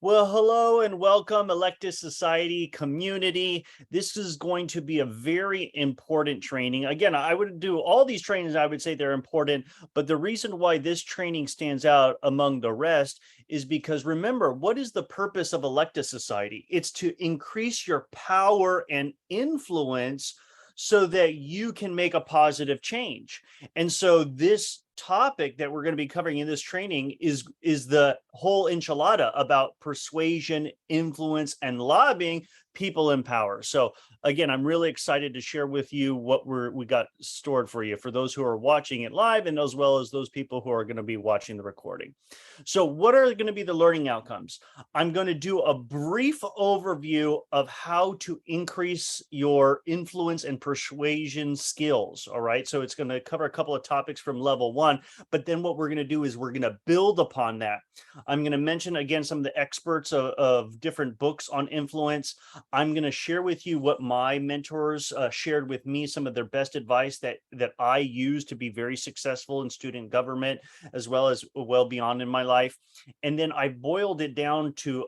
Well, hello and welcome, Electus Society community. This is going to be a very important training. Again, I would do all these trainings, I would say they're important, but the reason why this training stands out among the rest is because remember, what is the purpose of Electus Society? It's to increase your power and influence so that you can make a positive change. And so this topic that we're going to be covering in this training is the whole enchilada about persuasion, influence, and lobbying people in power. So again, I'm really excited to share with you what we got stored for you for those who are watching it live and as well as those people who are going to be watching the recording. So what are going to be the learning outcomes? I'm going to do a brief overview of how to increase your influence and persuasion skills. All right. So it's going to cover a couple of topics from level one, but then what we're going to do is we're going to build upon that. I'm going to mention again some of the experts of different books on influence. I'm going to share with you what my mentors shared with me, some of their best advice that I use to be very successful in student government, as well as well beyond in my life. And then I boiled it down to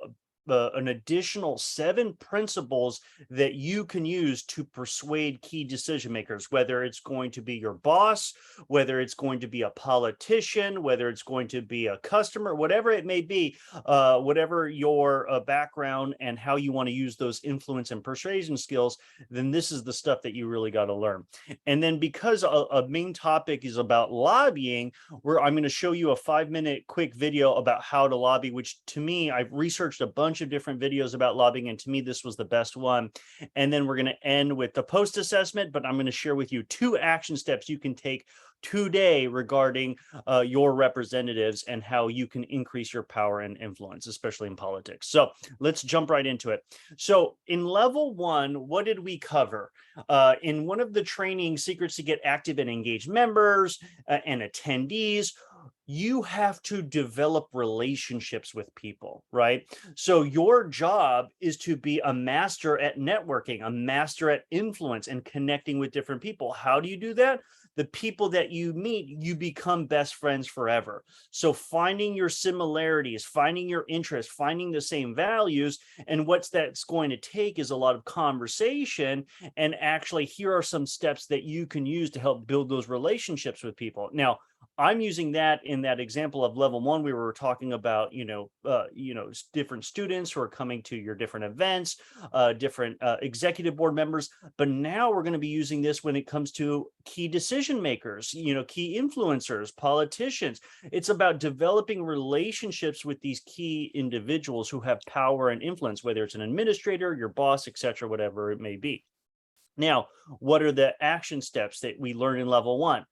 an additional 7 principles that you can use to persuade key decision makers, whether it's going to be your boss, whether it's going to be a politician, whether it's going to be a customer, whatever it may be, whatever your background and how you want to use those influence and persuasion skills, then this is the stuff that you really got to learn. And then because a main topic is about lobbying, where I'm going to show you a 5-minute quick video about how to lobby, which to me, I've researched a bunch of different videos about lobbying, and to me, this was the best one. And then we're going to end with the post assessment, but I'm going to share with you 2 action steps you can take today regarding your representatives and how you can increase your power and influence, especially in politics. So let's jump right into it. So in level 1, what did we cover? In one of the training secrets to get active and engaged members and attendees, you have to develop relationships with people, right? So your job is to be a master at networking, a master at influence and connecting with different people. How do you do that? The people that you meet, you become best friends forever. So finding your similarities, finding your interests, finding the same values, and what's that's going to take is a lot of conversation. And actually, here are some steps that you can use to help build those relationships with people. Now, I'm using that in that example of level 1. We were talking about, different students who are coming to your different events, different executive board members. But now we're going to be using this when it comes to key decision makers, key influencers, politicians. It's about developing relationships with these key individuals who have power and influence, whether it's an administrator, your boss, etc., whatever it may be. Now, what are the action steps that we learn in level 1?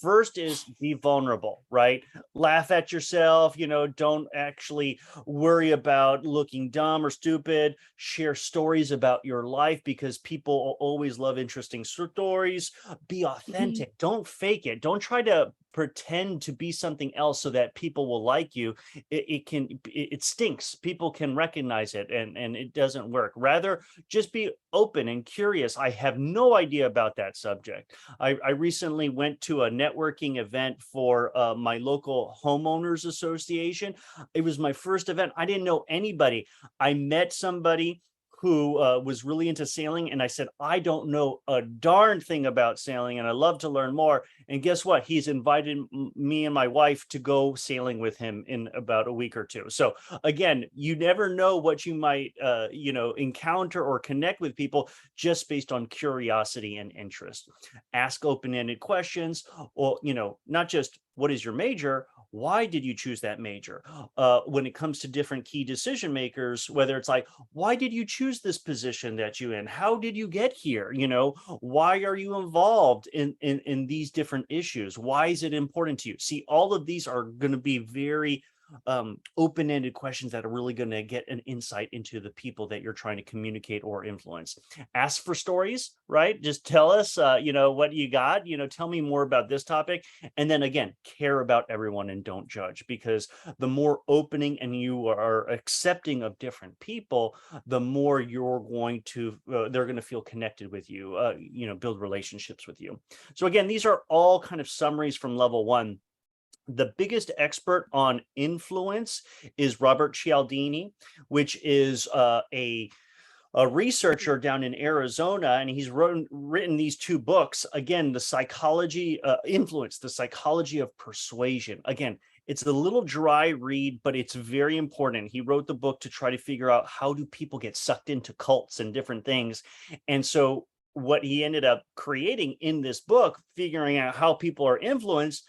First is be vulnerable, right? Laugh at yourself, don't actually worry about looking dumb or stupid. Share stories about your life because people always love interesting stories. Be authentic. Don't fake it. Don't try to pretend to be something else so that people will like you. It stinks. People can recognize it and it doesn't work. Rather, just be open and curious. I have no idea about that subject. I recently went to a networking event for my local homeowners association. It was my first event. I didn't know anybody. I met somebody who was really into sailing, and I said, I don't know a darn thing about sailing, and I love to learn more. And guess what? He's invited me and my wife to go sailing with him in about a week or 2. So again, you never know what you might, encounter or connect with people just based on curiosity and interest. Ask open-ended questions, or not just what is your major, why did you choose that major? When it comes to different key decision makers, whether it's like, why did you choose this position that you in? How did you get here? Why are you involved in these different issues? Why is it important to you? See, all of these are going to be very open-ended questions that are really going to get an insight into the people that you're trying to communicate or influence. Ask for stories, right? Just tell us, what you got, tell me more about this topic. And then again, care about everyone and don't judge, because the more opening and you are accepting of different people, the more you're going to, they're going to feel connected with you, build relationships with you. So again, these are all kind of summaries from level 1. The biggest expert on influence is Robert Cialdini, which is a researcher down in Arizona, and he's written these two books. Again, the psychology influence, the psychology of persuasion. Again, it's a little dry read, but it's very important. He wrote the book to try to figure out how do people get sucked into cults and different things. And so what he ended up creating in this book, figuring out how people are influenced,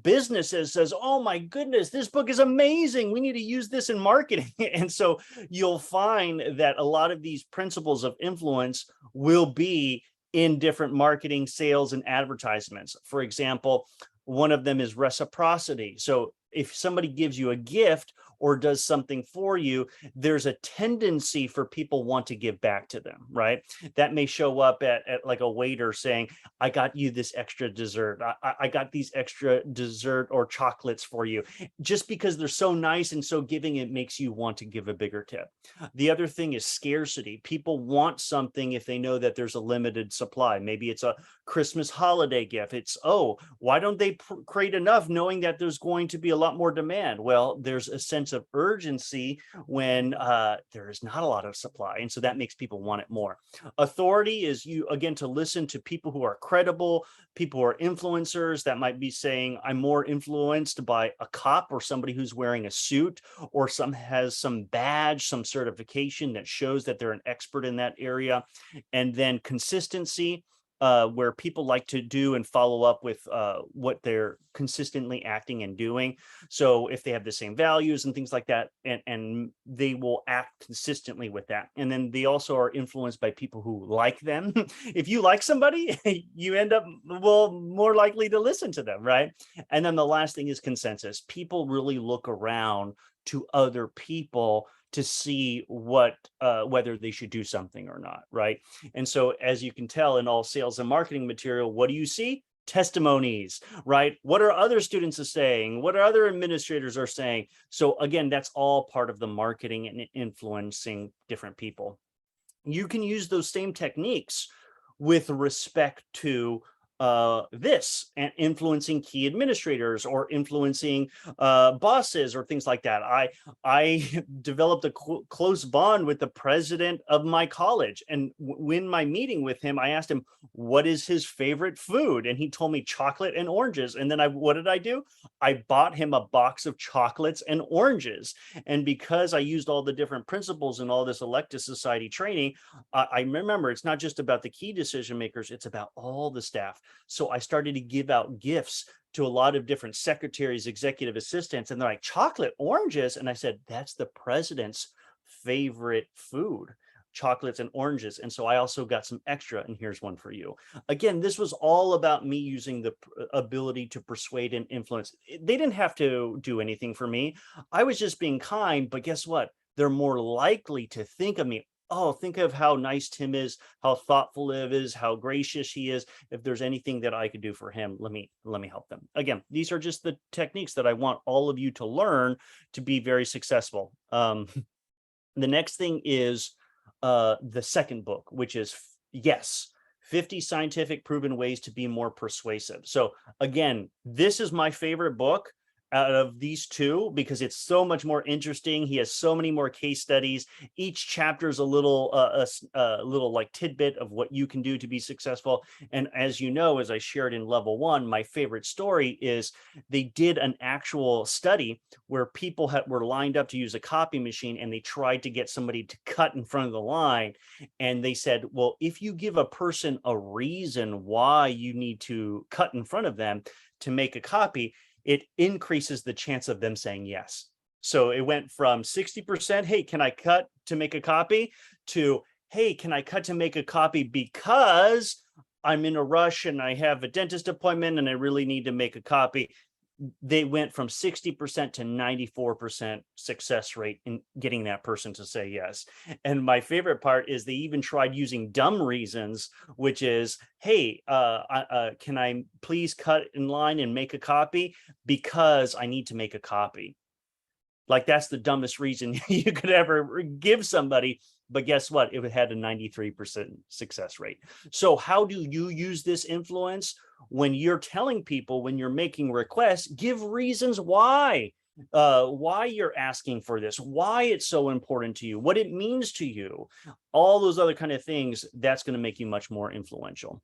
businesses says, oh my goodness, this book is amazing, we need to use this in marketing. And so you'll find that a lot of these principles of influence will be in different marketing, sales, and advertisements. For example, one of them is reciprocity. So if somebody gives you a gift or does something for you, there's a tendency for people want to give back to them, right? That may show up at like a waiter saying, I got you this extra dessert. I got these extra dessert or chocolates for you. Just because they're so nice and so giving, it makes you want to give a bigger tip. The other thing is scarcity. People want something if they know that there's a limited supply. Maybe it's a Christmas holiday gift. It's, oh, why don't they create enough knowing that there's going to be a lot more demand? Well, there's a sense of urgency when there is not a lot of supply. And so that makes people want it more. Authority is you, again, to listen to people who are credible, people who are influencers that might be saying, I'm more influenced by a cop or somebody who's wearing a suit or has some badge, some certification that shows that they're an expert in that area. And then consistency, where people like to do and follow up with what they're consistently acting and doing. So if they have the same values and things like that, and they will act consistently with that. And then they also are influenced by people who like them. If you like somebody, you end up, well, more likely to listen to them, right? And then the last thing is consensus. People really look around to other people to see what whether they should do something or not, right? And so as you can tell in all sales and marketing material, what do you see? Testimonies, right? What are other students are saying? What are other administrators are saying? So again, that's all part of the marketing and influencing different people. You can use those same techniques with respect to this and influencing key administrators or influencing bosses or things like that. I developed a close bond with the president of my college, and when my meeting with him, I asked him what is his favorite food, and he told me chocolate and oranges. And then what did I do? I bought him a box of chocolates and oranges. And because I used all the different principles in all this elective society training, I remember it's not just about the key decision makers, it's about all the staff. So I started to give out gifts to a lot of different secretaries, executive assistants, and they're like, chocolate, oranges. And I said, that's the president's favorite food, chocolates and oranges. And so I also got some extra, and here's one for you. Again, this was all about me using the ability to persuade and influence. They didn't have to do anything for me. I was just being kind, but guess what? They're more likely to think of me. Oh, think of how nice Tim is, how thoughtful Liv is, how gracious he is. If there's anything that I could do for him, let me help them. Again, these are just the techniques that I want all of you to learn to be very successful. The next thing is the second book, which is Yes, 50 Scientific Proven Ways to Be More Persuasive. So again, this is my favorite book out of these two because it's so much more interesting. He has so many more case studies. Each chapter is a little like tidbit of what you can do to be successful. And as you know, as I shared in level 1, my favorite story is they did an actual study where people were lined up to use a copy machine, and they tried to get somebody to cut in front of the line. And they said, well, if you give a person a reason why you need to cut in front of them to make a copy, it increases the chance of them saying yes. So it went from 60%, hey, can I cut to make a copy, to, hey, can I cut to make a copy because I'm in a rush and I have a dentist appointment and I really need to make a copy. They went from 60% to 94% success rate in getting that person to say yes. And my favorite part is they even tried using dumb reasons, which is, hey, can I please cut in line and make a copy because I need to make a copy. Like, that's the dumbest reason you could ever give somebody. but guess what? It had a 93% success rate. So how do you use this influence? When you're telling people, when you're making requests, give reasons why you're asking for this, why it's so important to you, what it means to you, all those other kind of things. That's going to make you much more influential.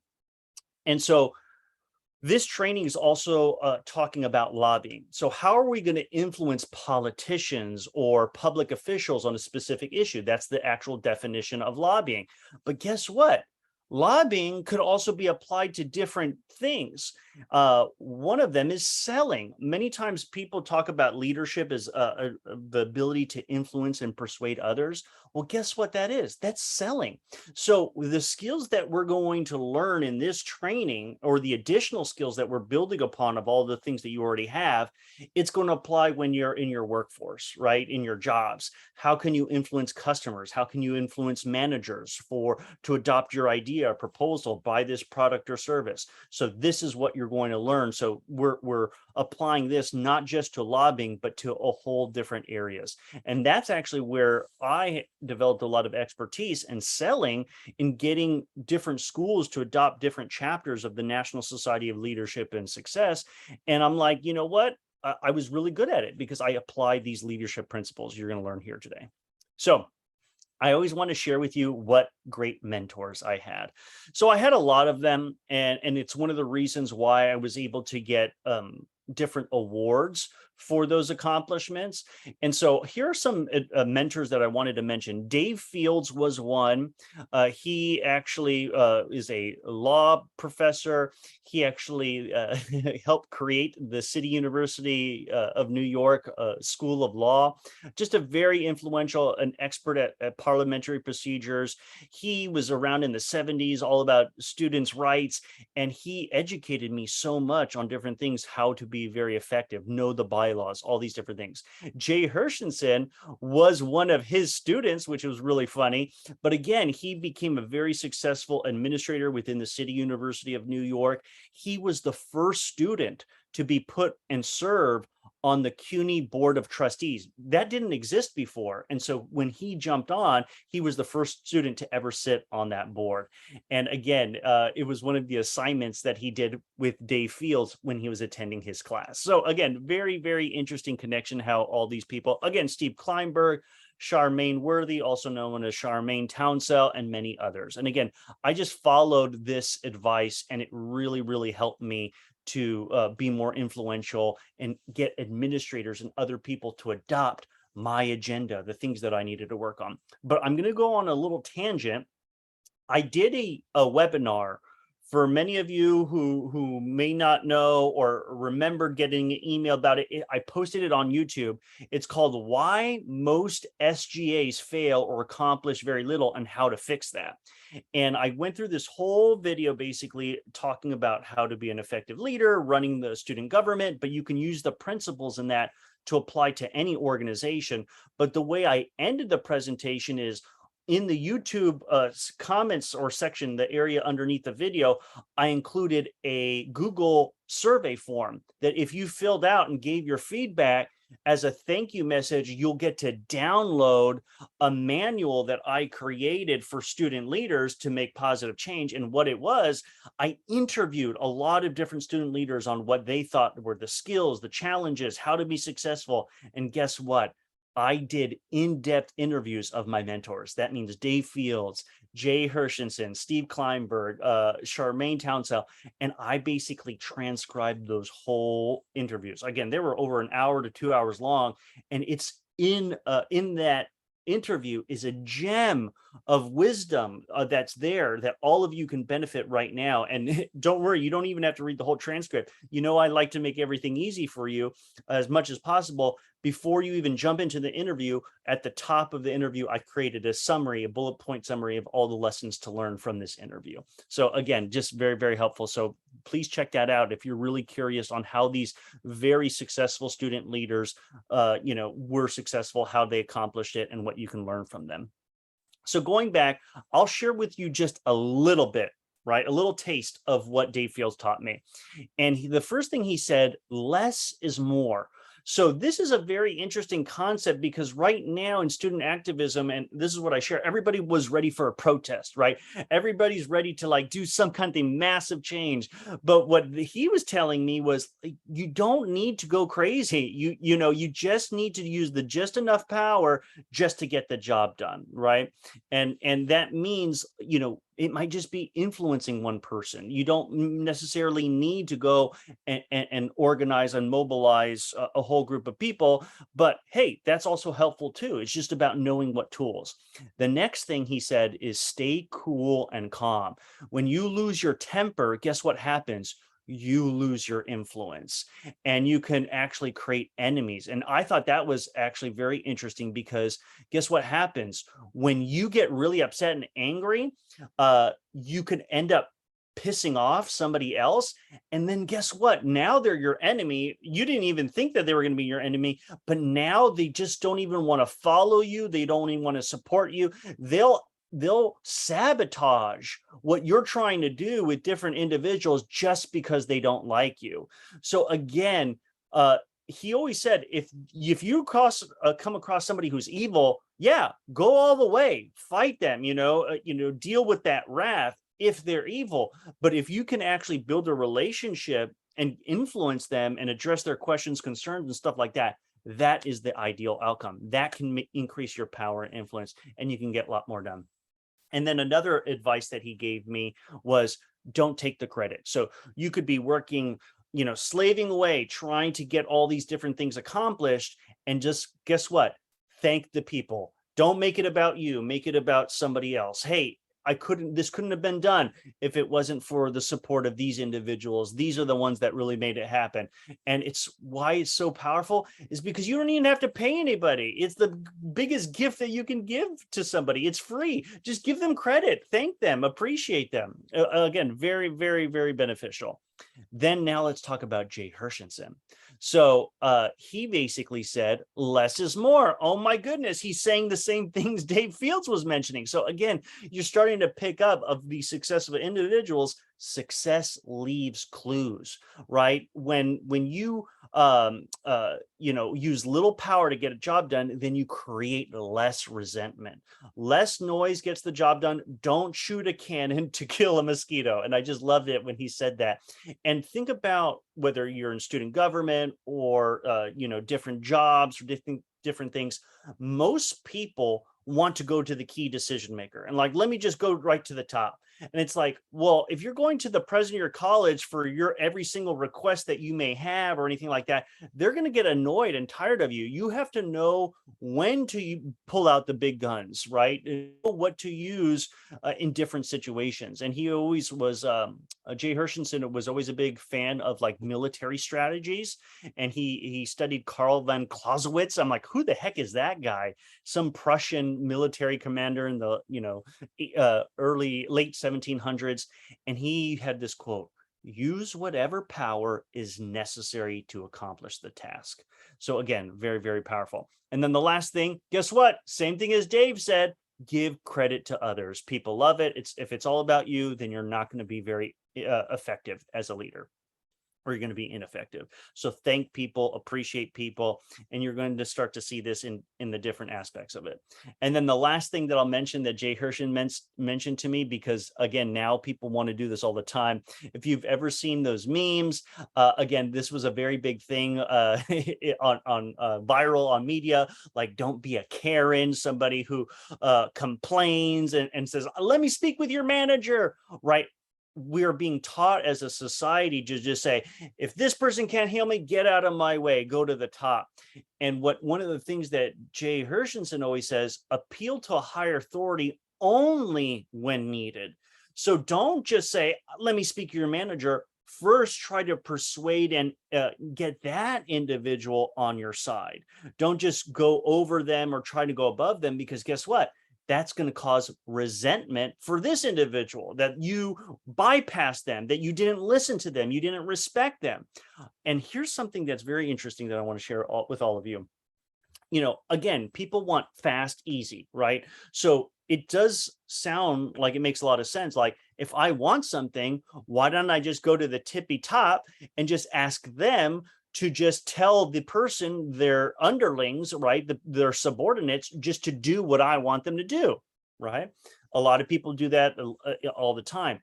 And so this training is also talking about lobbying. So how are we going to influence politicians or public officials on a specific issue? That's the actual definition of lobbying. But guess what? Lobbying could also be applied to different things. One of them is selling. Many times people talk about leadership as the ability to influence and persuade others. Well, guess what that is? That's selling. So the skills that we're going to learn in this training, or the additional skills that we're building upon of all the things that you already have, it's going to apply when you're in your workforce, right? In your jobs. How can you influence customers? How can you influence managers to adopt your idea or proposal, buy this product or service? So this is what you're going to learn. So we're applying this not just to lobbying, but to a whole different areas. And that's actually where I developed a lot of expertise in selling, in getting different schools to adopt different chapters of the National Society of Leadership and Success. And I'm like, you know what? I was really good at it because I applied these leadership principles you're going to learn here today. So I always want to share with you what great mentors I had. So I had a lot of them, and it's one of the reasons why I was able to get different awards for those accomplishments. And so here are some mentors that I wanted to mention. Dave Fields was one. He actually is a law professor. He actually helped create the City University of New York School of Law. Just a very influential, an expert at parliamentary procedures. He was around in the 70s, all about students' rights, and he educated me so much on different things, how to be very effective, know the bylaws, all these different things. Jay Hershenson was one of his students, which was really funny. But again, he became a very successful administrator within the City University of New York. He was the first student to be put and serve on the CUNY Board of Trustees. That didn't exist before. And so when he jumped on, he was the first student to ever sit on that board. And again, it was one of the assignments that he did with Dave Fields when he was attending his class. So again, very, very interesting connection how all these people, again, Steve Kleinberg, Charmaine Worthy, also known as Charmaine Townsell, and many others. And again, I just followed this advice, and it really, really helped me to be more influential and get administrators and other people to adopt my agenda, the things that I needed to work on. But I'm going to go on a little tangent. I did a webinar. For many of you who may not know or remember getting an email about it, I posted it on YouTube. It's called Why Most SGAs Fail or Accomplish Very Little and How to Fix That. And I went through this whole video basically talking about how to be an effective leader, running the student government, but you can use the principles in that to apply to any organization. But the way I ended the presentation is, in the YouTube comments or section, the area underneath the video, I included a Google survey form that if you filled out and gave your feedback as a thank you message, you'll get to download a manual that I created for student leaders to make positive change. And what it was, I interviewed a lot of different student leaders on what they thought were the skills, the challenges, how to be successful. And guess what? I did in-depth interviews of my mentors. That means Dave Fields, Jay Hershenson, Steve Kleinberg, Charmaine Townsell, and I basically transcribed those whole interviews. Again, they were over an hour to 2 hours long, and it's in that interview is a gem of wisdom that's there that all of you can benefit right now. And don't worry, you don't even have to read the whole transcript. You know, I like to make everything easy for you as much as possible. Before you even jump into the interview, at the top of the interview, I created a summary, a bullet point summary of all the lessons to learn from this interview. So again, just very, very helpful. So please check that out if you're really curious on how these very successful student leaders, were successful, how they accomplished it, and what you can learn from them. So going back, I'll share with you just a little bit, right? A little taste of what Dave Fields taught me. And the first thing he said, less is more. So this is a very interesting concept because right now in student activism, and this is what I share, everybody was ready for a protest, right? Everybody's ready to like do some kind of massive change. But what he was telling me was like, you don't need to go crazy. You just need to use the just enough power just to get the job done, right? And that means, it might just be influencing one person. You don't necessarily need to go and organize and mobilize a whole group of people. But hey, that's also helpful too. It's just about knowing what tools. The next thing he said is stay cool and calm. When you lose your temper, guess what happens? You lose your influence and you can actually create enemies. And I thought that was actually very interesting because guess what happens? When you get really upset and angry, you could end up pissing off somebody else. And then guess what? Now they're your enemy. You didn't even think that they were going to be your enemy, but now they just don't even want to follow you. They don't even want to support you. They'll sabotage what you're trying to do with different individuals just because they don't like you. So again, he always said, if you come across somebody who's evil, yeah, go all the way, fight them, deal with that wrath if they're evil. But if you can actually build a relationship and influence them and address their questions, concerns, and stuff like that, that is the ideal outcome. That can increase your power and influence, and you can get a lot more done. And then another advice that he gave me was don't take the credit. So you could be working, slaving away, trying to get all these different things accomplished. And just guess what? Thank the people. Don't make it about you. Make it about somebody else. Hey, this couldn't have been done if it wasn't for the support of these individuals. These are the ones that really made it happen. And it's why it's so powerful is because you don't even have to pay anybody. It's the biggest gift that you can give to somebody. It's free. Just give them credit, thank them, appreciate them. Again, very, very, very beneficial. Then now let's talk about Jay Hershenson. So he basically said, less is more. Oh my goodness, he's saying the same things Dave Fields was mentioning. So again, you're starting to pick up of the successful individuals. Success leaves clues, right? When you use little power to get a job done, then you create less resentment. Less noise gets the job done. Don't shoot a cannon to kill a mosquito. And I just loved it when he said that. And think about whether you're in student government or different jobs or different things. Most people want to go to the key decision maker and like, let me just go right to the top. And it's like, well, if you're going to the president of your college for your every single request that you may have or anything like that, they're going to get annoyed and tired of you. You have to know when to pull out the big guns, right? Know what to use in different situations. And he always was, Jay Hershenson was always a big fan of like military strategies. And he studied Karl von Clausewitz. I'm like, who the heck is that guy? Some Prussian military commander in the, late 1700s. And he had this quote, use whatever power is necessary to accomplish the task. So again, very, very powerful. And then the last thing, guess what? Same thing as Dave said, give credit to others. People love it. If it's all about you, then you're not going to be very effective as a leader, or you're going to be ineffective. So thank people, appreciate people, and you're going to start to see this in the different aspects of it. And then the last thing that I'll mention that Jay Hershenson mentioned to me, because again, now people want to do this all the time. If you've ever seen those memes, again, this was a very big thing on viral on media, like don't be a Karen, somebody who complains and says, let me speak with your manager, right? We're being taught as a society to just say, if this person can't heal me, get out of my way, go to the top. And one of the things that Jay Hershenson always says, appeal to a higher authority only when needed. So don't just say, let me speak to your manager. First, try to persuade and get that individual on your side. Don't just go over them or try to go above them, because guess what? That's going to cause resentment for this individual, that you bypassed them, that you didn't listen to them, you didn't respect them. And here's something that's very interesting that I want to share with all of you. Again, people want fast, easy, right? So it does sound like it makes a lot of sense. Like, if I want something, why don't I just go to the tippy top and just ask them to just tell the person, their underlings, right, their subordinates, just to do what I want them to do, right? A lot of people do that all the time.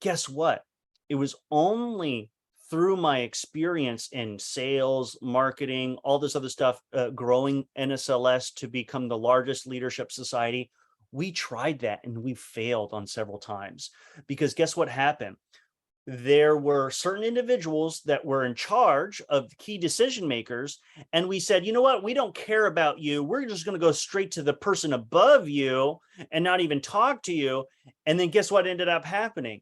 Guess what? It was only through my experience in sales, marketing, all this other stuff, growing NSLS to become the largest leadership society. We tried that and we failed on several times, because guess what happened? There were certain individuals that were in charge of key decision makers. And we said, you know what? We don't care about you. We're just going to go straight to the person above you and not even talk to you. And then guess what ended up happening?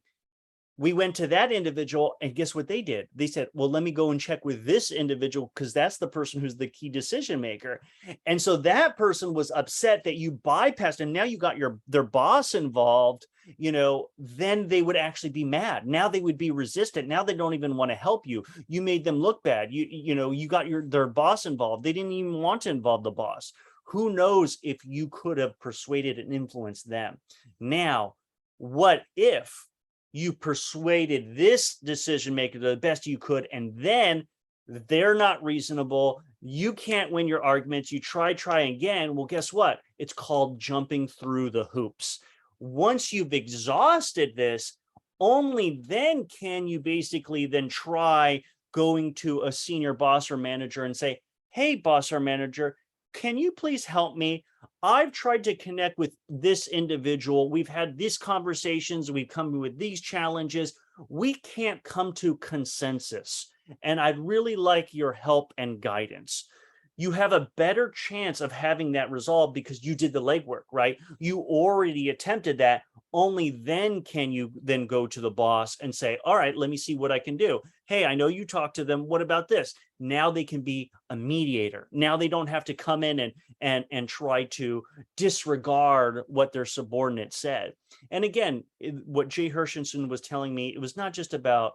We went to that individual, and guess what they did? They said, well, let me go and check with this individual, because that's the person who's the key decision maker. And so that person was upset that you bypassed, and now you got their boss involved, then they would actually be mad. Now they would be resistant. Now they don't even want to help you. You made them look bad. You got their boss involved. They didn't even want to involve the boss. Who knows if you could have persuaded and influenced them? Now, what if you persuaded this decision maker the best you could, and then they're not reasonable, you can't win your arguments, you try again? Well, guess what? It's called jumping through the hoops. Once you've exhausted this, only then can you basically then try going to a senior boss or manager and say, hey, boss or manager, can you please help me? I've tried to connect with this individual. We've had these conversations. We've come with these challenges. We can't come to consensus. And I'd really like your help and guidance. You have a better chance of having that resolved because you did the legwork, right? You already attempted that. Only then can you then go to the boss and say, all right, let me see what I can do. Hey, I know you talked to them. What about this? Now they can be a mediator. Now they don't have to come in and try to disregard what their subordinate said. And again, what Jay Hershenson was telling me, it was not just about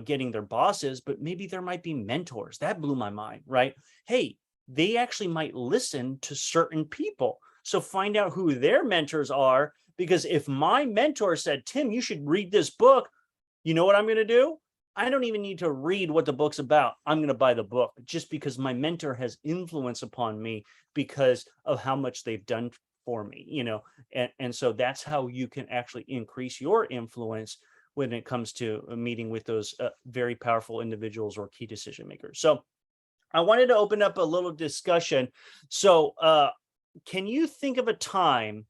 getting their bosses, but maybe there might be mentors. That blew my mind, right? Hey, they actually might listen to certain people. So find out who their mentors are, because if my mentor said, Tim, you should read this book, you know what I'm going to do? I don't even need to read what the book's about. I'm going to buy the book just because my mentor has influence upon me because of how much they've done for me, and so that's how you can actually increase your influence when it comes to a meeting with those very powerful individuals or key decision makers. So I wanted to open up a little discussion. So can you think of a time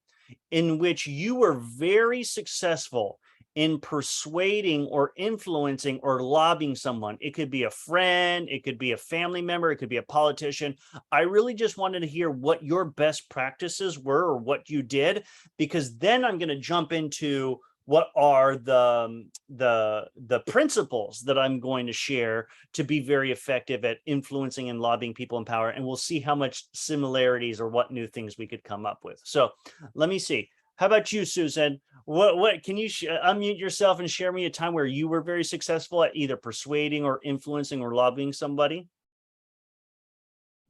in which you were very successful in persuading or influencing or lobbying someone? It could be a friend, it could be a family member, it could be a politician. I really just wanted to hear what your best practices were or what you did, because then I'm going to jump into what are the principles that I'm going to share to be very effective at influencing and lobbying people in power, and we'll see how much similarities or what new things we could come up with. So let me see. How about you, Susan? What can you unmute yourself and share me a time where you were very successful at either persuading or influencing or lobbying somebody?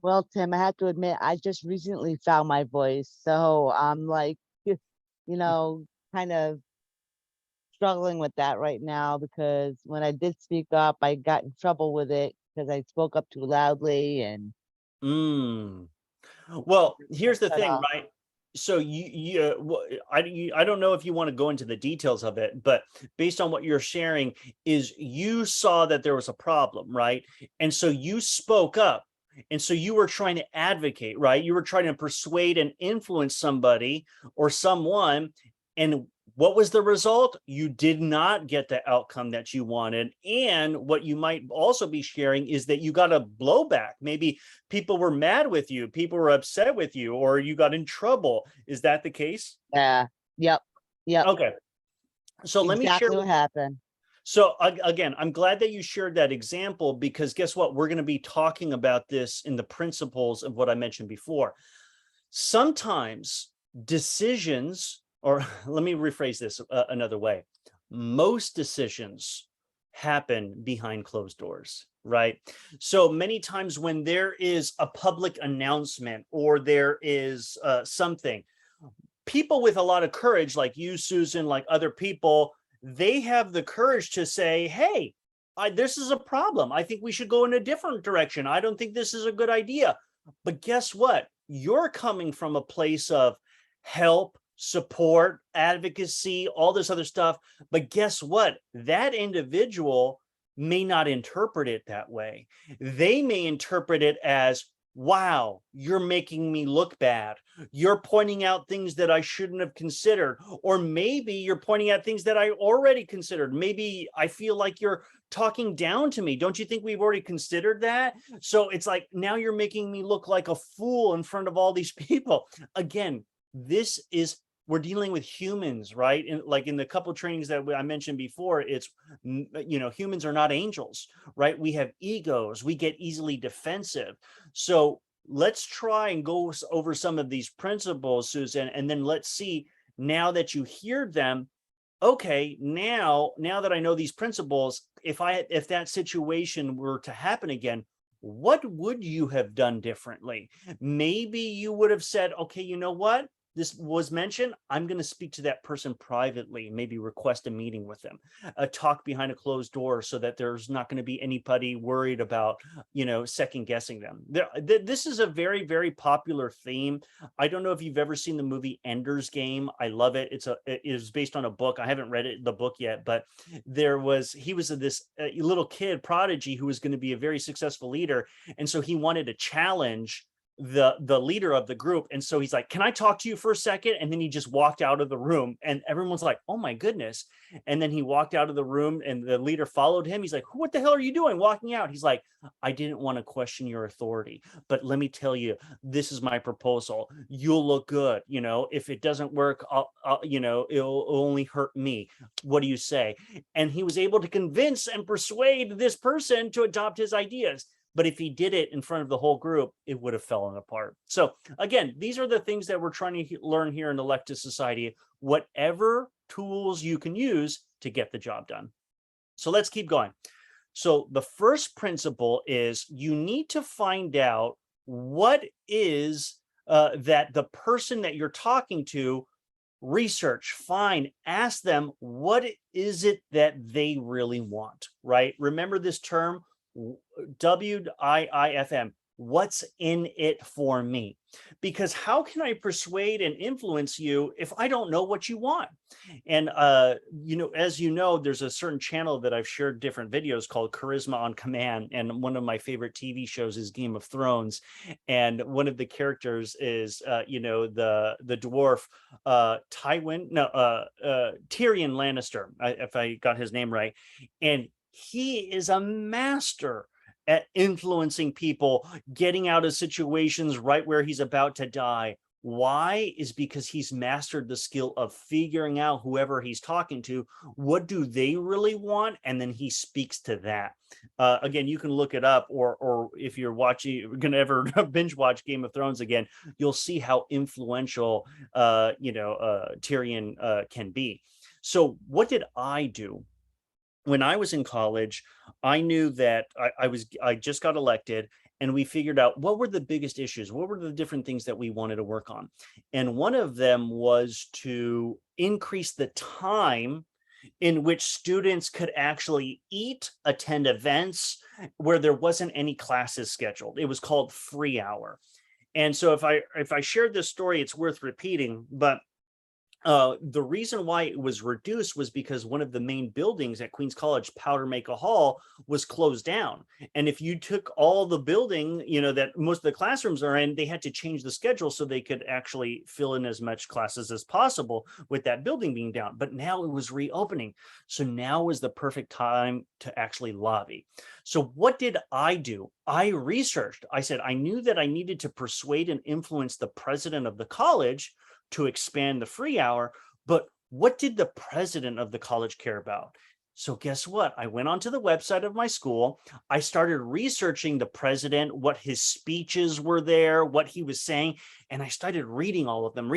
Well, Tim, I have to admit, I just recently found my voice. So I'm like, kind of struggling with that right now, because when I did speak up, I got in trouble with it because I spoke up too loudly and Mm. Well, got here's the cut thing, off. right? So I don't know if you want to go into the details of it, but based on what you're sharing, is you saw that there was a problem, right? And so you spoke up. And so you were trying to advocate, right? You were trying to persuade and influence somebody or someone. And what was the result? You did not get the outcome that you wanted. And what you might also be sharing is that you got a blowback. Maybe people were mad with you, people were upset with you, or you got in trouble. Is that the case? Yeah. Yep. Yep. Okay. So let me share. Exactly what happened. So again, I'm glad that you shared that example, because guess what? We're going to be talking about this in the principles of what I mentioned before. Sometimes decisions, or let me rephrase this another way. Most decisions happen behind closed doors, right? So many times when there is a public announcement or there is something, people with a lot of courage, like you, Susan, like other people, they have the courage to say, hey, this is a problem. I think we should go in a different direction. I don't think this is a good idea. But guess what? You're coming from a place of help, support, advocacy, all this other stuff. But guess what? That individual may not interpret it that way. They may interpret it as, wow, you're making me look bad. You're pointing out things that I shouldn't have considered. Or maybe you're pointing out things that I already considered. Maybe I feel like you're talking down to me. Don't you think we've already considered that? So it's like, now you're making me look like a fool in front of all these people. Again, this is, we're dealing with humans, right? And like in the couple trainings that I mentioned before, it's, humans are not angels, right? We have egos, we get easily defensive. So let's try and go over some of these principles, Susan, and then let's see, now that you hear them, okay, now that I know these principles, if that situation were to happen again, what would you have done differently? Maybe you would have said, okay, you know what? This was mentioned. I'm going to speak to that person privately, maybe request a meeting with them, a talk behind a closed door so that there's not going to be anybody worried about, second guessing them. This is a very, very popular theme. I don't know if you've ever seen the movie Ender's Game. I love it. It is based on a book. I haven't read the book yet, but he was this little kid prodigy who was going to be a very successful leader. And so he wanted to challenge the leader of the group. And so he's like, can I talk to you for a second? And then he just walked out of the room and everyone's like, oh my goodness. And then he walked out of the room and the leader followed him. He's like, what the hell are you doing walking out? He's like, I didn't want to question your authority, but let me tell you, this is my proposal. You'll look good. If it doesn't work, it'll only hurt me. What do you say? And he was able to convince and persuade this person to adopt his ideas. But if he did it in front of the whole group, it would have fallen apart. So again, these are the things that we're trying to learn here in Elective Society, whatever tools you can use to get the job done. So let's keep going. So the first principle is you need to find out what is that the person that you're talking to, research, find, ask them, what is it that they really want, right? Remember this term, WIIFM, what's in it for me? Because how can I persuade and influence you if I don't know what you want? And, as you know, there's a certain channel that I've shared different videos called Charisma on Command. And one of my favorite TV shows is Game of Thrones. And one of the characters is, the dwarf, Tyrion Lannister, if I got his name right. And he is a master at influencing people, getting out of situations right where he's about to die. Why? Is because he's mastered the skill of figuring out whoever he's talking to, what do they really want? And then he speaks to that. Again, you can look it up, or if you're going to ever binge watch Game of Thrones again, you'll see how influential, Tyrion can be. So what did I do? When I was in college, I knew that I just got elected, and we figured out what were the biggest issues, what were the different things that we wanted to work on. And one of them was to increase the time in which students could actually eat, attend events where there wasn't any classes scheduled. It was called free hour. And so if I shared this story, it's worth repeating, but the reason why it was reduced was because one of the main buildings at Queens College, Powdermaker Hall, was closed down. And if you took all the building, that most of the classrooms are in, they had to change the schedule so they could actually fill in as much classes as possible with that building being down. But now it was reopening. So now was the perfect time to actually lobby. So what did I do? I researched. I said, I knew that I needed to persuade and influence the president of the college to expand the free hour, but what did the president of the college care about? So guess what? I went onto the website of my school. I started researching the president, what his speeches were there, what he was saying, and I started reading all of them,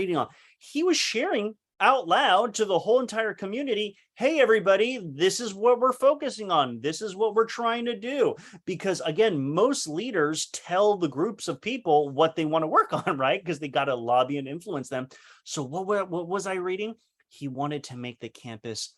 He was sharing out loud to the whole entire community, hey, everybody, this is what we're focusing on. This is what we're trying to do. Because again, most leaders tell the groups of people what they want to work on, right? Because they got to lobby and influence them. So what was I reading? He wanted to make the campus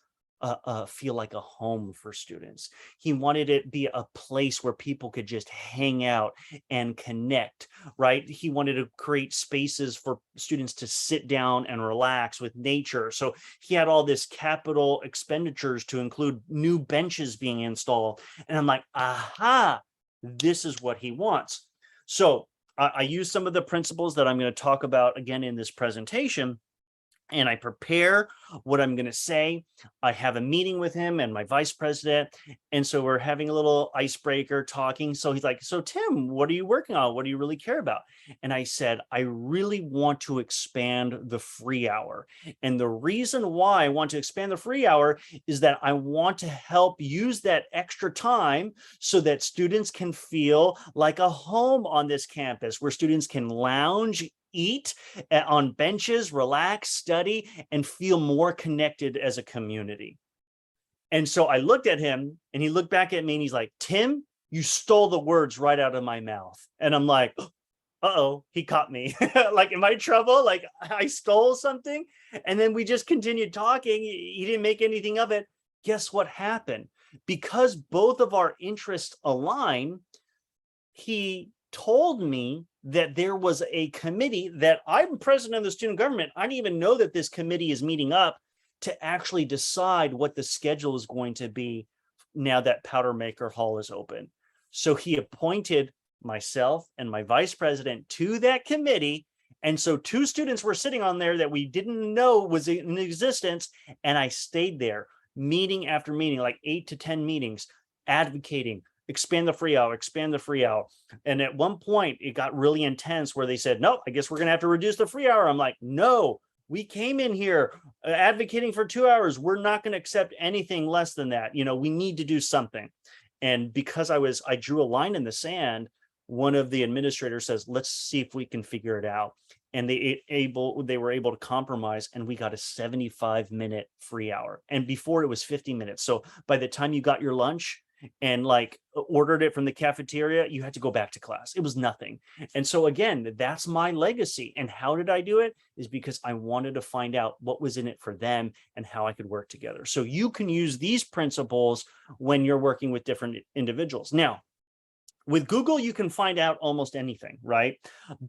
feel like a home for students. He wanted it to be a place where people could just hang out and connect, right? He wanted to create spaces for students to sit down and relax with nature. So he had all this capital expenditures to include new benches being installed. And I'm like, aha, this is what he wants. So I use some of the principles that I'm going to talk about again in this presentation, and I prepare what I'm going to say. I have a meeting with him and my vice president. And so we're having a little icebreaker talking. So he's like, so Tim, what are you working on? What do you really care about? And I said, I really want to expand the free hour. And the reason why I want to expand the free hour is that I want to help use that extra time so that students can feel like a home on this campus, where students can lounge, eat on benches, relax, study, and feel more connected as a community. And so I looked at him and he looked back at me and he's like, Tim, you stole the words right out of my mouth. And I'm like, uh-oh, he caught me. Like, am I in trouble? Like, I stole something? And then we just continued talking. He didn't make anything of it. Guess what happened? Because both of our interests align, he told me that there was a committee that I'm president of the student government. I didn't even know that this committee is meeting up to actually decide what the schedule is going to be now that Powdermaker Hall is open. So he appointed myself and my vice president to that committee. And so two students were sitting on there that we didn't know was in existence. And I stayed there meeting after meeting, like 8 to 10 meetings, advocating, expand the free hour, expand the free hour. And at one point it got really intense where they said, no, I guess we're going to have to reduce the free hour. I'm like, no, we came in here advocating for 2 hours. We're not going to accept anything less than that. You know, we need to do something. And because I drew a line in the sand, one of the administrators says, let's see if we can figure it out. And they were able to compromise, and we got a 75-minute free hour. And before it was 50 minutes. So by the time you got your lunch and like ordered it from the cafeteria, you had to go back to class. It was nothing. And so again, that's my legacy. And how did I do it? Is because I wanted to find out what was in it for them and how I could work together. So you can use these principles when you're working with different individuals. Now, with Google, you can find out almost anything, right?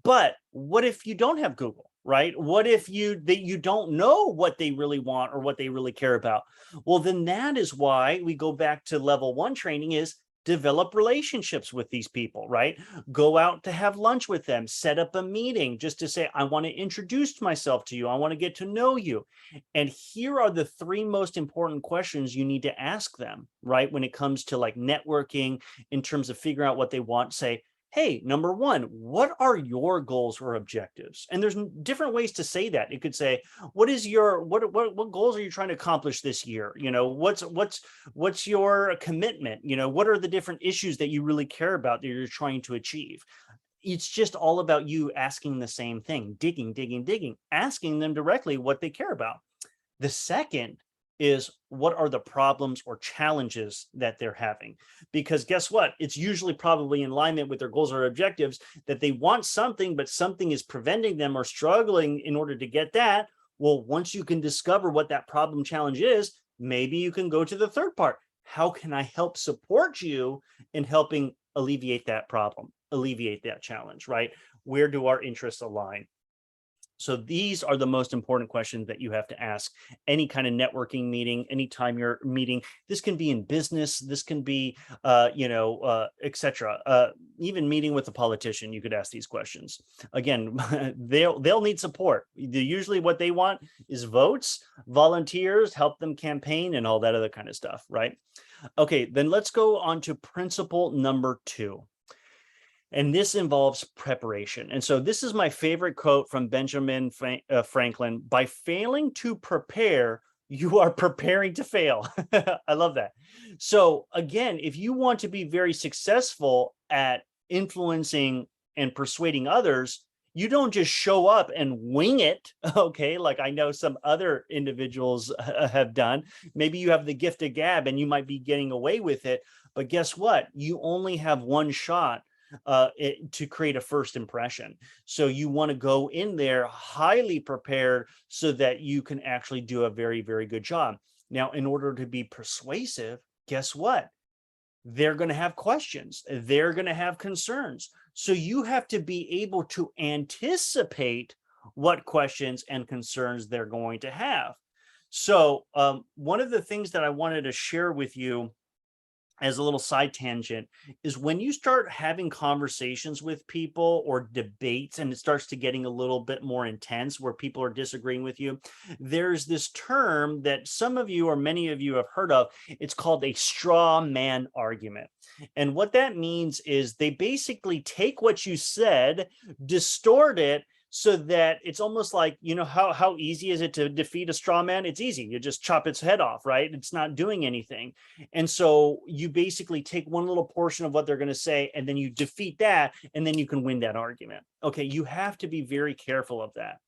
But what if you don't have Google, right? What if you don't know what they really want or what they really care about? Well, then that is why we go back to level 1 training, is develop relationships with these people, right? Go out to have lunch with them, set up a meeting just to say, I want to introduce myself to you. I want to get to know you. And here are the 3 most important questions you need to ask them, right? When it comes to like networking, in terms of figuring out what they want. Say, hey, number 1, what are your goals or objectives? And there's different ways to say that. You could say, what is your, what goals are you trying to accomplish this year? You know, what's your commitment? You know, what are the different issues that you really care about that you're trying to achieve? It's just all about you asking the same thing, digging, asking them directly what they care about. The second is, what are the problems or challenges that they're having? Because guess what? It's usually probably in alignment with their goals or objectives, that they want something, but something is preventing them or struggling in order to get that. Well, once you can discover what that problem challenge is, maybe you can go to the third part. How can I help support you in helping alleviate that problem, alleviate that challenge, right? Where do our interests align? So these are the most important questions that you have to ask any kind of networking meeting, anytime you're meeting. This can be in business, this can be, etc. Even meeting with a politician, you could ask these questions. Again, they'll need support. Usually what they want is votes, volunteers, help them campaign, and all that other kind of stuff, right? Okay, then let's go on to principle number 2. And this involves preparation. And so this is my favorite quote from Benjamin Franklin: by failing to prepare, you are preparing to fail. I love that. So again, if you want to be very successful at influencing and persuading others, you don't just show up and wing it, okay? Like I know some other individuals have done. Maybe you have the gift of gab and you might be getting away with it, but guess what? You only have one shot to create a first impression. So you want to go in there highly prepared so that you can actually do a very, very good job. Now, in order to be persuasive, guess what? They're going to have questions. They're going to have concerns. So you have to be able to anticipate what questions and concerns they're going to have. So, one of the things that I wanted to share with you as a little side tangent is when you start having conversations with people or debates and it starts to getting a little bit more intense where people are disagreeing with you, there's this term that some of you or many of you have heard of. It's called a straw man argument. And what that means is they basically take what you said, distort it, so that it's almost like, how easy is it to defeat a straw man? It's easy. You just chop its head off, right? It's not doing anything. And so you basically take one little portion of what they're going to say, and then you defeat that, and then you can win that argument. Okay, you have to be very careful of that.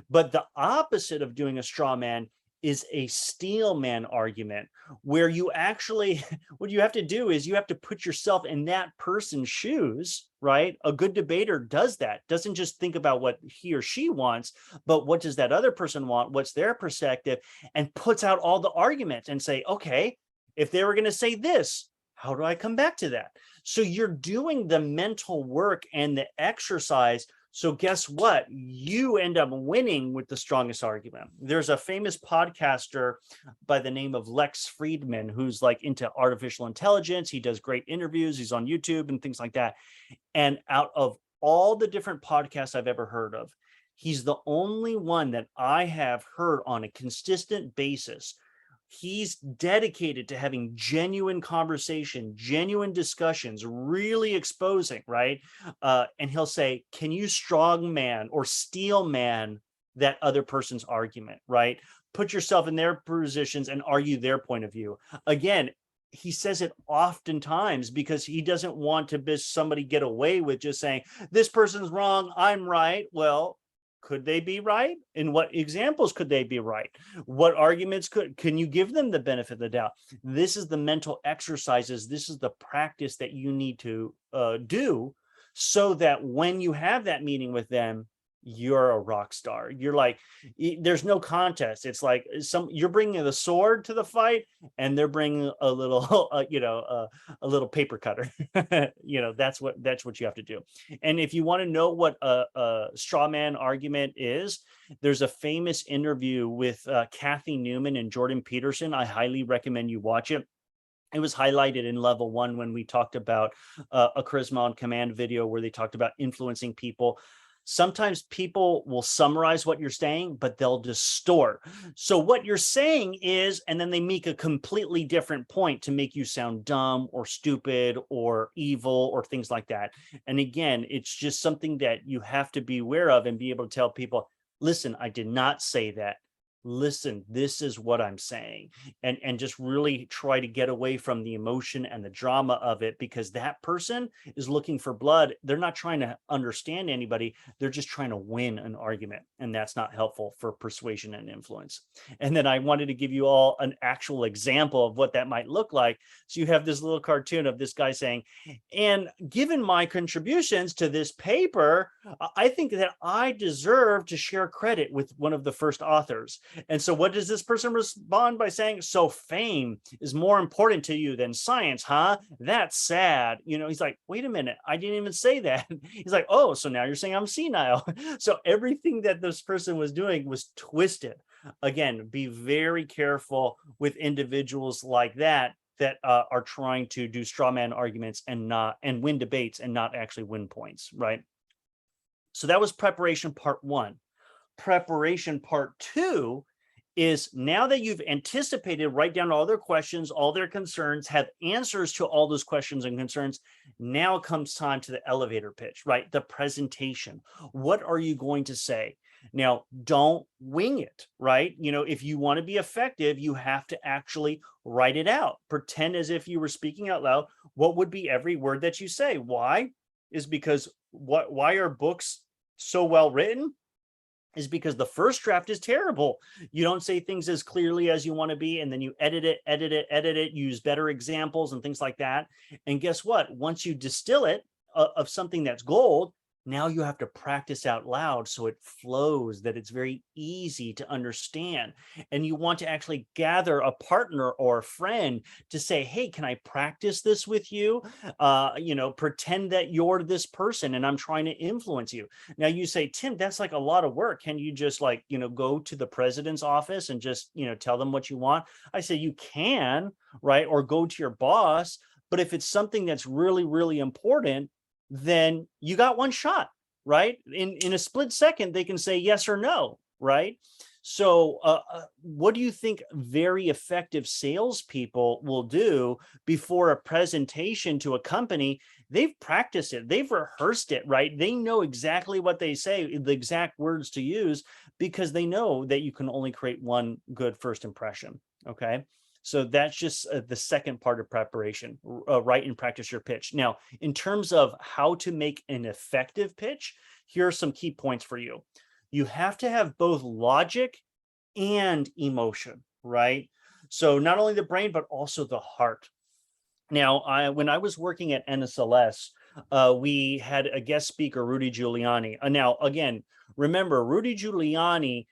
But the opposite of doing a straw man is a steel man argument, where you actually, what you have to do is you have to put yourself in that person's shoes, right? A good debater does that, doesn't just think about what he or she wants, but what does that other person want? What's their perspective? And puts out all the arguments and say, okay, if they were going to say this, how do I come back to that? So you're doing the mental work and the exercise. So guess what? You end up winning with the strongest argument. There's a famous podcaster by the name of Lex Friedman who's like into artificial intelligence. He does great interviews. He's on YouTube and things like that. And out of all the different podcasts I've ever heard of, he's the only one that I have heard on a consistent basis. He's dedicated to having genuine conversation, genuine discussions, really exposing, right? And he'll say, can you strong man or steel man that other person's argument, right? Put yourself in their positions and argue their point of view. Again, he says it oftentimes because he doesn't want to somebody get away with just saying, this person's wrong, I'm right. Well, could they be right? In what examples could they be right? What arguments can you give them the benefit of the doubt? This is the mental exercises. This is the practice that you need to do so that when you have that meeting with them, you're a rock star. You're like, there's no contest. It's like you're bringing the sword to the fight, and they're bringing a little, a little paper cutter. That's what you have to do. And if you want to know what a straw man argument is, there's a famous interview with Kathy Newman and Jordan Peterson. I highly recommend you watch it. It was highlighted in level 1 when we talked about a charisma on command video where they talked about influencing people. Sometimes people will summarize what you're saying, but they'll distort. So what you're saying is, and then they make a completely different point to make you sound dumb or stupid or evil or things like that. And again, it's just something that you have to be aware of and be able to tell people, listen, I did not say that. Listen, this is what I'm saying. And just really try to get away from the emotion and the drama of it, because that person is looking for blood. They're not trying to understand anybody. They're just trying to win an argument. And that's not helpful for persuasion and influence. And then I wanted to give you all an actual example of what that might look like. So you have this little cartoon of this guy saying, and given my contributions to this paper, I think that I deserve to share credit with one of the first authors. And so what does this person respond by saying, so fame is more important to you than science, huh? That's sad. He's like, wait a minute, I didn't even say that. He's like, oh, so now you're saying I'm senile. So everything that this person was doing was twisted. Again, be very careful with individuals like that are trying to do straw man arguments and win debates and not actually win points, right? So that was preparation part 1. Preparation part 2 is, now that you've anticipated, write down all their questions, all their concerns, have answers to all those questions and concerns. Now comes time to the elevator pitch, right? The presentation. What are you going to say? Now, don't wing it, right? If you want to be effective, you have to actually write it out. Pretend as if you were speaking out loud. What would be every word that you say? Why? Is because why are books so well written? Is because the first draft is terrible. You don't say things as clearly as you want to be, and then you edit it, use better examples and things like that. And guess what? Once you distill it of something that's gold, Now you have to practice out loud so it flows, that it's very easy to understand. And you want to actually gather a partner or a friend to say, hey, can I practice this with you? Pretend that you're this person and I'm trying to influence you. Now you say, Tim, that's like a lot of work. Can you just like, go to the president's office and just, tell them what you want? I say you can, right? Or go to your boss. But if it's something that's really, really important, then you got one shot, right? In a split second, they can say yes or no, right? So, what do you think very effective salespeople will do before a presentation to a company? They've practiced it, they've rehearsed it, right? They know exactly what they say, the exact words to use, because they know that you can only create one good first impression. Okay. So that's just the second part of preparation, write and practice your pitch. Now, in terms of how to make an effective pitch, here are some key points for you. You have to have both logic and emotion, right? So not only the brain, but also the heart. Now, when I was working at NSLS, we had a guest speaker, Rudy Giuliani. Now, again, remember, Rudy Giuliani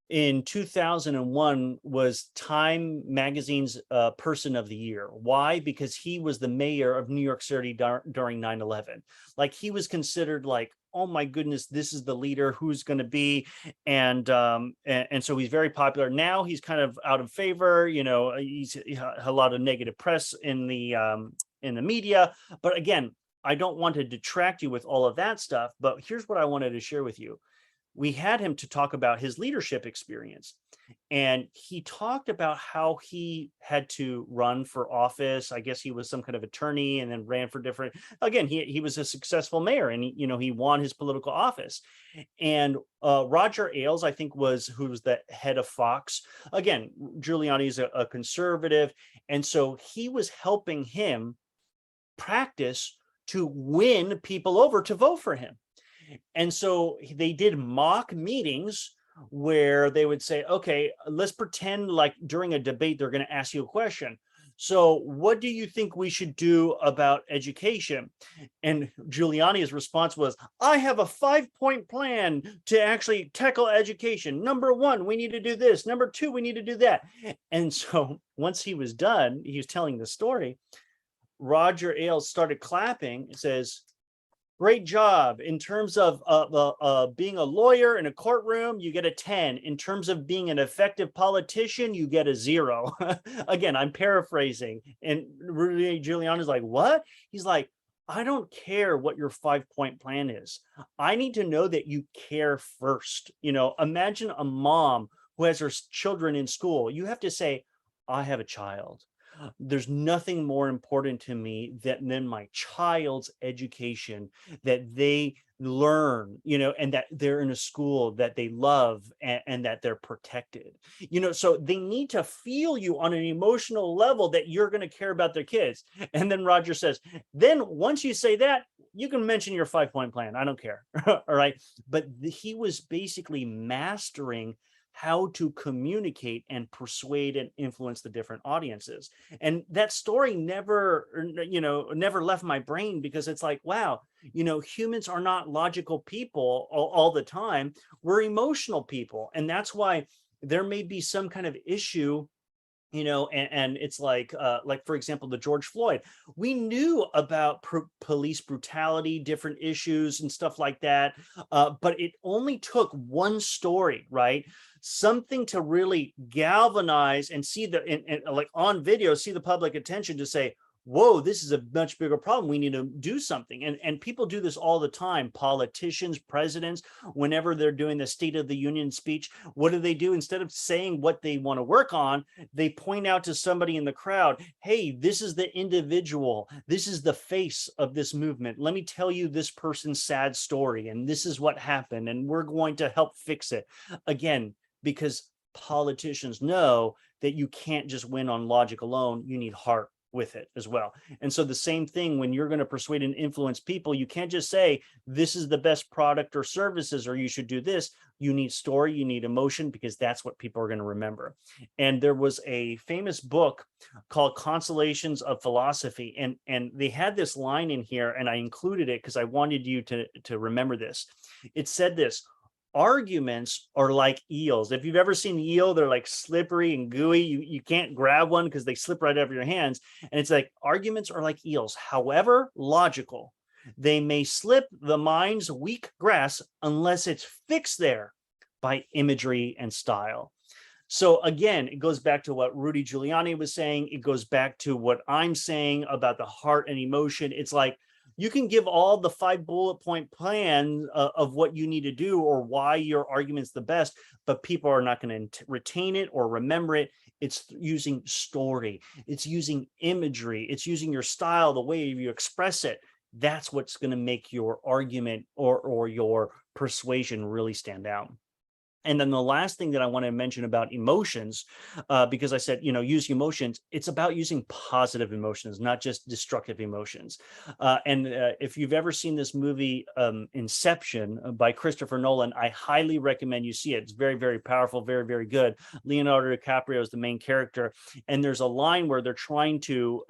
in 2001 was Time Magazine's Person of the Year. Why? Because he was the mayor of New York City during 9/11. Like he was considered like, oh my goodness, this is the leader who's going to be, and so he's very popular. Now he's kind of out of favor. He's a lot of negative press in the media. But again, I don't want to detract you with all of that stuff. But here's what I wanted to share with you. We had him to talk about his leadership experience. And he talked about how he had to run for office. I guess he was some kind of attorney and then ran for different. Again, he was a successful mayor and he won his political office. And Roger Ailes, I think, who was the head of Fox. Again, Giuliani's a conservative. And so he was helping him practice to win people over to vote for him. And so they did mock meetings where they would say, okay, let's pretend like during a debate, they're going to ask you a question. So, what do you think we should do about education? And Giuliani's response was, I have a 5-point plan to actually tackle education. Number one, we need to do this. Number two, we need to do that. And so, once he was done, he was telling the story. Roger Ailes started clapping and says, great job. In terms of being a lawyer in a courtroom, you get a 10. In terms of being an effective politician, you get a 0. Again, I'm paraphrasing. And Rudy Giuliani is like, what? He's like, I don't care what your 5-point plan is. I need to know that you care first. Imagine a mom who has her children in school. You have to say, I have a child. There's nothing more important to me than my child's education, that they learn, and that they're in a school that they love, and that they're protected. So they need to feel you on an emotional level that you're going to care about their kids. And then Roger says, then once you say that, you can mention your 5-point plan. I don't care. All right. But he was basically mastering how to communicate and persuade and influence the different audiences. And that story never left my brain, because it's like, wow, humans are not logical people all the time. We're emotional people. And that's why there may be some kind of issue, and it's like for example, the George Floyd, we knew about police brutality, different issues and stuff like that, but it only took one story, right? Something to really galvanize and see and like on video, see the public attention to say, whoa, this is a much bigger problem. We need to do something. And people do this all the time. Politicians, presidents, whenever they're doing the State of the Union speech, what do? Instead of saying what they want to work on, they point out to somebody in the crowd, hey, this is the individual. This is the face of this movement. Let me tell you this person's sad story. And this is what happened. And we're going to help fix it. Again, because politicians know that you can't just win on logic alone. You need heart. with it as well. And so the same thing, when you're going to persuade and influence people, you can't just say this is the best product or services or you should do this. You need story, you need emotion, because that's what people are going to remember. And there was a famous book called Consolations of Philosophy, and they had this line in here, and I included it because I wanted you to remember this. It said this: arguments are like eels. If you've ever seen an eel, they're like slippery and gooey. You can't grab one because they slip right out of your hands. And it's like, arguments are like eels, however logical. They may slip the mind's weak grasp unless it's fixed there by imagery and style. So again, it goes back to what Rudy Giuliani was saying. It goes back to what I'm saying about the heart and emotion. It's like, you can give all the 5 bullet point plan of what you need to do or why your argument's the best, but people are not going to retain it or remember it. It's using story. It's using imagery. It's using your style, the way you express it. That's what's going to make your argument or your persuasion really stand out. And then the last thing that I want to mention about emotions, because I said, use emotions, it's about using positive emotions, not just destructive emotions. And if you've ever seen this movie, Inception by Christopher Nolan, I highly recommend you see it. It's very, very powerful, very, very good. Leonardo DiCaprio is the main character. And there's a line where they're trying to,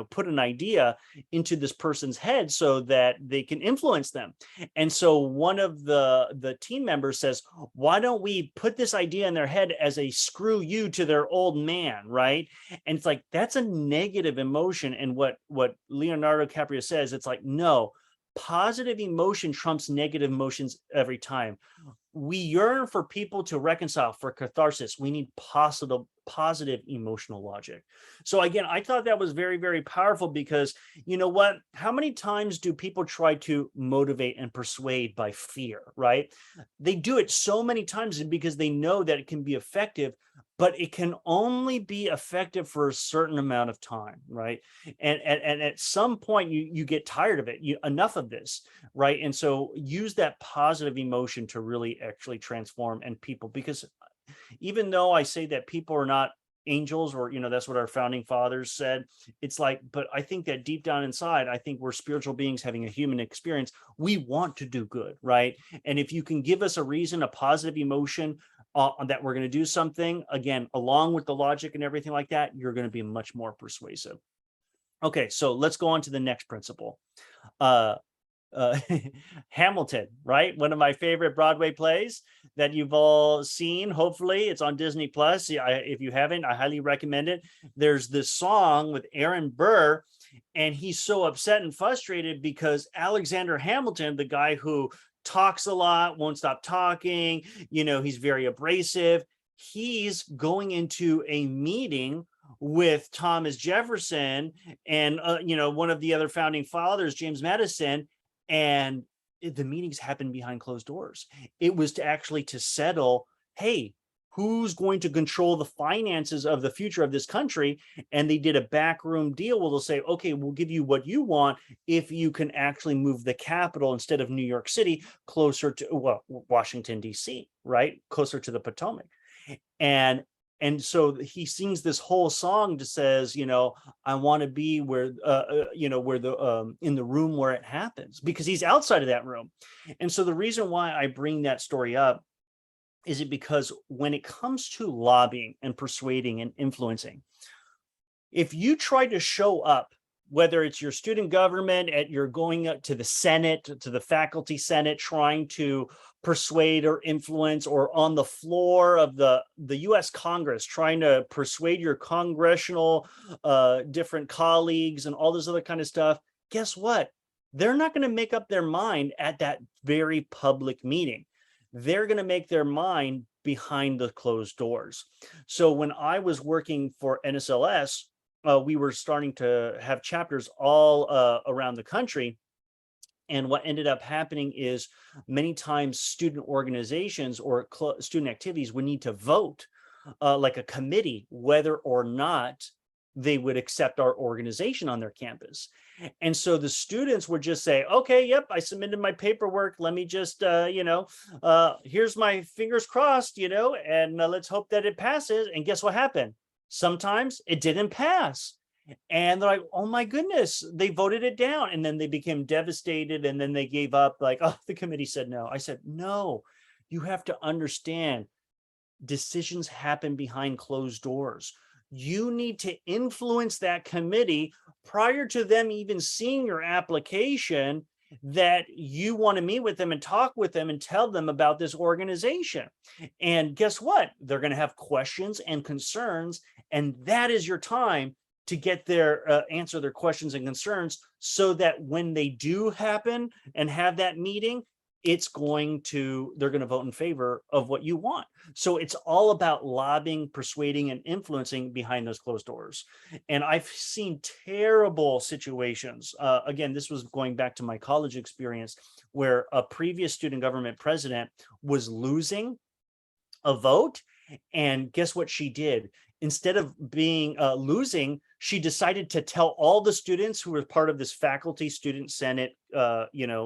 put an idea into this person's head so that they can influence them. And so one of the team members says, why don't we put this idea in their head as a screw you to their old man, right? And it's like, that's a negative emotion. And what Leonardo DiCaprio says, it's like, no, positive emotion trumps negative emotions every time. We yearn for people to reconcile, for catharsis. We need positive emotional logic. So again, I thought that was very, very powerful, because you know what? How many times do people try to motivate and persuade by fear, right? They do it so many times because they know that it can be effective, but it can only be effective for a certain amount of time, right? And at some point you get tired of it. Enough of this, right? And so use that positive emotion to really actually transform and people, because even though I say that people are not angels, or that's what our founding fathers said, it's like, but I think that deep down inside, I think we're spiritual beings having a human experience. We want to do good, right? And if you can give us a reason, a positive emotion, that we're going to do something, again, along with the logic and everything like that, you're going to be much more persuasive. Okay, so let's go on to the next principle. uh uh, Hamilton, right? One of my favorite Broadway plays that you've all seen. Hopefully, it's on Disney Plus. If you haven't, I highly recommend it. There's this song with Aaron Burr, and he's so upset and frustrated because Alexander Hamilton, the guy who talks a lot, won't stop talking, he's very abrasive. He's going into a meeting with Thomas Jefferson and one of the other founding fathers, James Madison, and the meetings happened behind closed doors. It was to settle, hey, who's going to control the finances of the future of this country? And they did a backroom deal where they'll say, okay, we'll give you what you want if you can actually move the capital, instead of New York City, closer to Washington, D.C., right? Closer to the Potomac. And so he sings this whole song that says, I want to be where, where the in the room where it happens, because he's outside of that room. And so the reason why I bring that story up is it because when it comes to lobbying and persuading and influencing, if you try to show up, whether it's your student government, you're going up to the Senate, to the faculty Senate, trying to persuade or influence, or on the floor of the US Congress, trying to persuade your congressional different colleagues and all this other kind of stuff, guess what? They're not going to make up their mind at that very public meeting. They're going to make their mind behind the closed doors. So when I was working for NSLS, we were starting to have chapters all around the country. And what ended up happening is many times student organizations or student activities would need to vote, like a committee, whether or not they would accept our organization on their campus. And so the students would just say, okay, yep, I submitted my paperwork. Let me just, here's my fingers crossed, and let's hope that it passes. And guess what happened? Sometimes it didn't pass. And they're like, oh my goodness, they voted it down. And then they became devastated. And then they gave up, like, oh, the committee said no. I said, no, you have to understand, decisions happen behind closed doors. You need to influence that committee prior to them even seeing your application, that you want to meet with them and talk with them and tell them about this organization. And guess what? They're going to have questions and concerns, and that is your time to get their answer their questions and concerns, so that when they do happen and have that meeting, they're going to vote in favor of what you want. So it's all about lobbying, persuading, and influencing behind those closed doors. And I've seen terrible situations. Again, this was going back to my college experience, where a previous student government president was losing a vote. And guess what she did? Instead of being losing, she decided to tell all the students who were part of this faculty student senate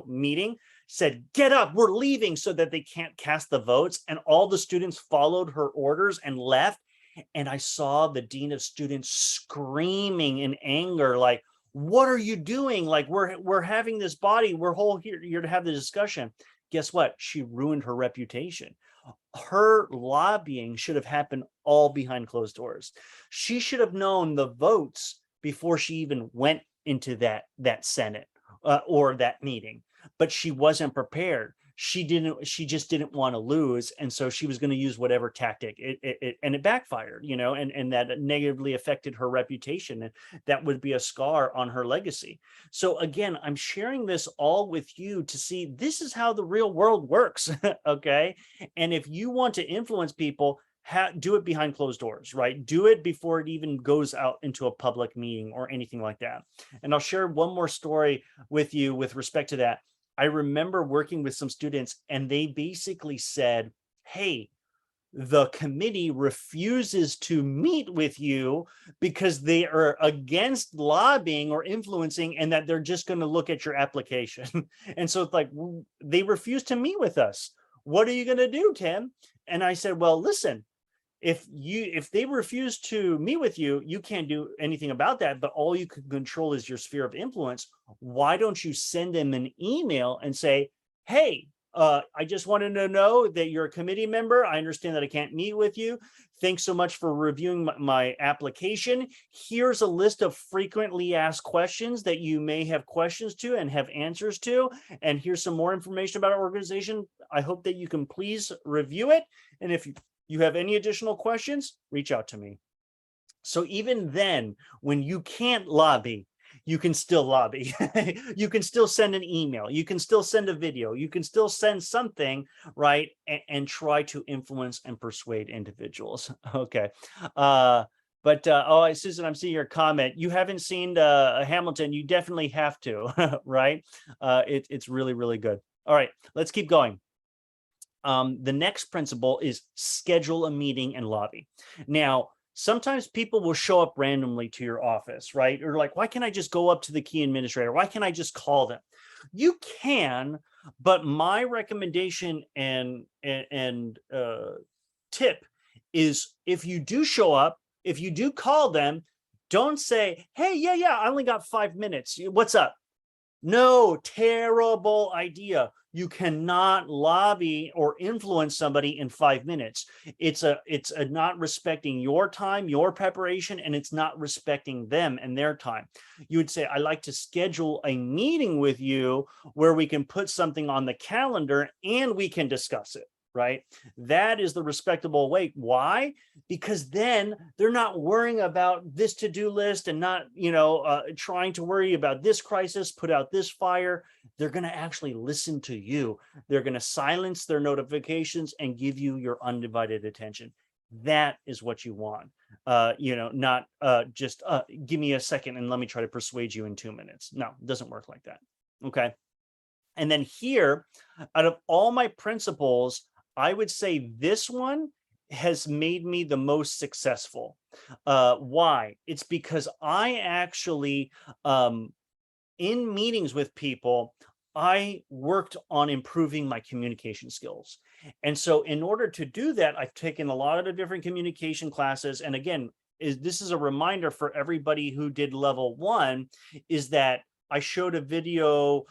meeting, said, get up, we're leaving, so that they can't cast the votes. And all the students followed her orders and left. And I saw the dean of students screaming in anger, like, what are you doing? Like, we're having this body, we're whole here to have the discussion. Guess what? She ruined her reputation. Her lobbying should have happened all behind closed doors. She should have known the votes before she even went into that Senate or that meeting, but she wasn't prepared. She just didn't want to lose, and so she was going to use whatever tactic. And it backfired, and that negatively affected her reputation, and that would be a scar on her legacy. So again, I'm sharing this all with you to see this is how the real world works. Okay. And if you want to influence people, do it behind closed doors, right? Do it before it even goes out into a public meeting or anything like that. And I'll share one more story with you with respect to that. I remember working with some students, and they basically said, hey, the committee refuses to meet with you because they are against lobbying or influencing, and that they're just going to look at your application. And so it's like, they refuse to meet with us. What are you going to do, Tim? And I said, well, listen, if they refuse to meet with you, you can't do anything about that, but all you can control is your sphere of influence. Why don't you send them an email and say, hey, I just wanted to know that you're a committee member. I understand that I can't meet with you. Thanks so much for reviewing my application. Here's a list of frequently asked questions that you may have questions to and have answers to. And here's some more information about our organization. I hope that you can please review it. And if you have any additional questions, reach out to me. So even then, when you can't lobby, you can still lobby. You can still send an email. You can still send a video. You can still send something, right? And try to influence and persuade individuals. Okay. Susan, I'm seeing your comment. You haven't seen Hamilton. You definitely have to, right? It's really, really good. All right, let's keep going. The next principle is schedule a meeting and lobby. Now, sometimes people will show up randomly to your office, right? Or like, why can't I just go up to the key administrator? Why can't I just call them? You can, but my recommendation and tip is, if you do show up, if you do call them, don't say, hey, yeah, I only got 5 minutes. What's up? No, terrible idea. You cannot lobby or influence somebody in 5 minutes. It's a not respecting your time, your preparation, and it's not respecting them and their time. You would say, I'd like to schedule a meeting with you where we can put something on the calendar and we can discuss it. Right? That is the respectable way. Why? Because then they're not worrying about this to-do list and not, trying to worry about this crisis, put out this fire. They're going to actually listen to you. They're going to silence their notifications and give you your undivided attention. That is what you want. Not just give me a second and let me try to persuade you in 2 minutes. No, it doesn't work like that. Okay. And then here, out of all my principles, I would say this one has made me the most successful. Why? It's because I actually, in meetings with people, I worked on improving my communication skills. And so in order to do that, I've taken a lot of different communication classes. And again, is this is a reminder for everybody who did level one, is that I showed a video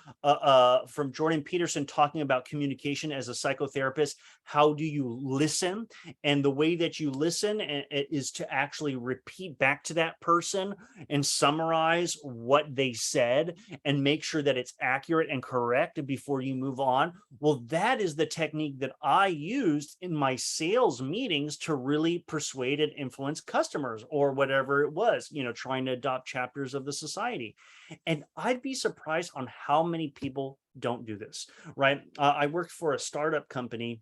from Jordan Peterson talking about communication as a psychotherapist. How do you listen? And the way that you listen is to actually repeat back to that person and summarize what they said and make sure that it's accurate and correct before you move on. Well, that is the technique that I used in my sales meetings to really persuade and influence customers or whatever it was, trying to adopt chapters of the society. And I'd be surprised on how many people don't do this, right? I worked for a startup company,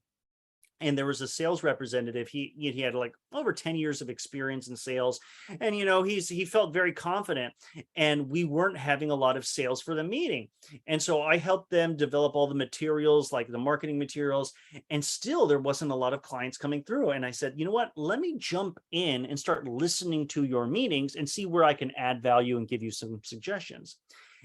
and there was a sales representative. He had like over 10 years of experience in sales, and he felt very confident, and we weren't having a lot of sales for the meeting. And so I helped them develop all the materials, like the marketing materials, and still there wasn't a lot of clients coming through. And I said, you know what, let me jump in and start listening to your meetings and see where I can add value and give you some suggestions.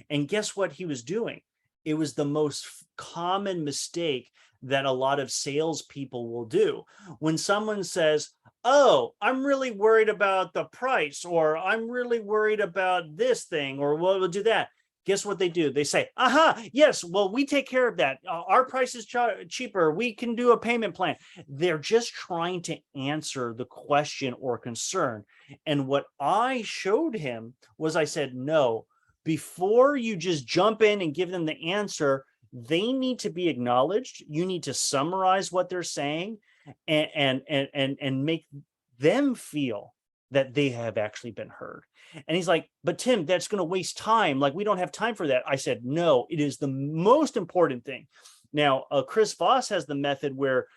And guess what he was doing? It was the most common mistake that a lot of salespeople will do. When someone says, "Oh, I'm really worried about the price," or "I'm really worried about this thing," or we'll do that. Guess what they do? They say, "Aha, yes, well, we take care of that. Our price is cheaper. We can do a payment plan." They're just trying to answer the question or concern. And what I showed him was, I said, no, before you just jump in and give them the answer, they need to be acknowledged. You need to summarize what they're saying and make them feel that they have actually been heard. And he's like, "But Tim, that's going to waste time. Like, we don't have time for that." I said, no, it is the most important thing. Now, Chris Voss has the method where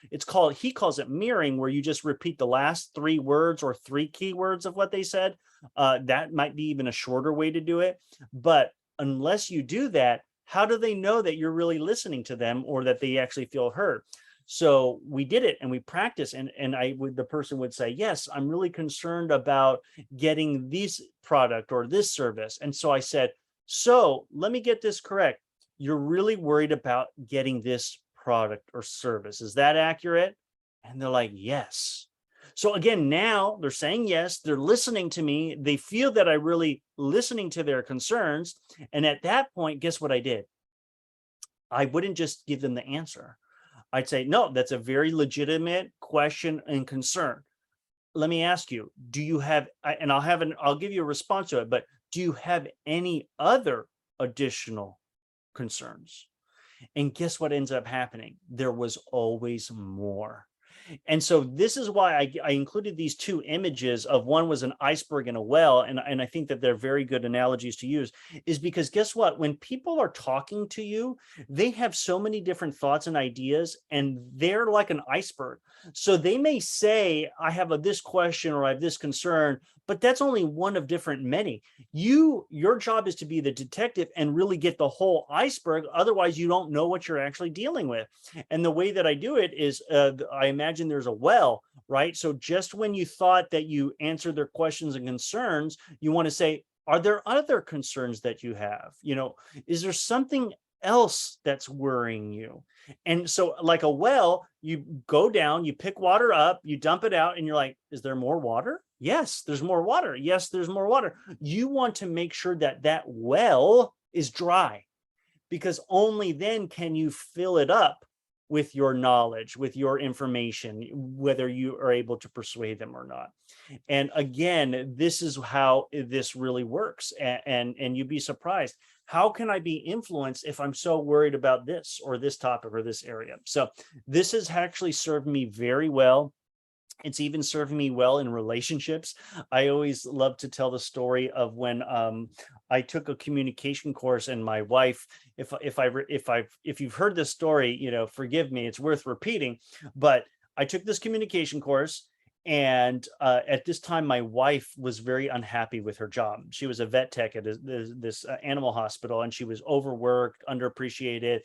he calls it mirroring, where you just repeat the last three words or three keywords of what they said. That might be even a shorter way to do it. But unless you do that, how do they know that you're really listening to them or that they actually feel heard? So we did it and we practiced, and the person would say, "Yes, I'm really concerned about getting this product or this service." And so I said, "So let me get this correct. You're really worried about getting this product or service. Is that accurate?" And they're like, "Yes." So again, now they're saying yes, they're listening to me. They feel that I really listening to their concerns. And at that point, guess what I did? I wouldn't just give them the answer. I'd say, "No, that's a very legitimate question and concern. Let me ask you, do you have," and I'll give you a response to it, but "do you have any other additional concerns?" And guess what ends up happening? There was always more. And so this is why I included these two images. Of one was an iceberg and a well, and I think that they're very good analogies to use, is because guess what? When people are talking to you, they have so many different thoughts and ideas, and they're like an iceberg. So they may say, "I have this question," or "I have this concern," but that's only one of different many. Your job is to be the detective and really get the whole iceberg. Otherwise, you don't know what you're actually dealing with. And the way that I do it is, I imagine there's a well, right? So just when you thought that you answered their questions and concerns, you want to say, "Are there other concerns that you have? Is there something else that's worrying you?" And so, like a well, you go down, you pick water up, you dump it out, and you're like, "Is there more water?" "Yes, there's more water." "Yes, there's more water." You want to make sure that that well is dry, because only then can you fill it up with your knowledge, with your information, whether you are able to persuade them or not. And again, this is how this really works. And you'd be surprised. How can I be influenced if I'm so worried about this or this topic or this area? So this has actually served me very well. It's even served me well in relationships. I always love to tell the story of when I took a communication course, and my wife, if you've heard this story, forgive me, it's worth repeating. But I took this communication course, and at this time, my wife was very unhappy with her job. She was a vet tech at this animal hospital, and she was overworked, underappreciated.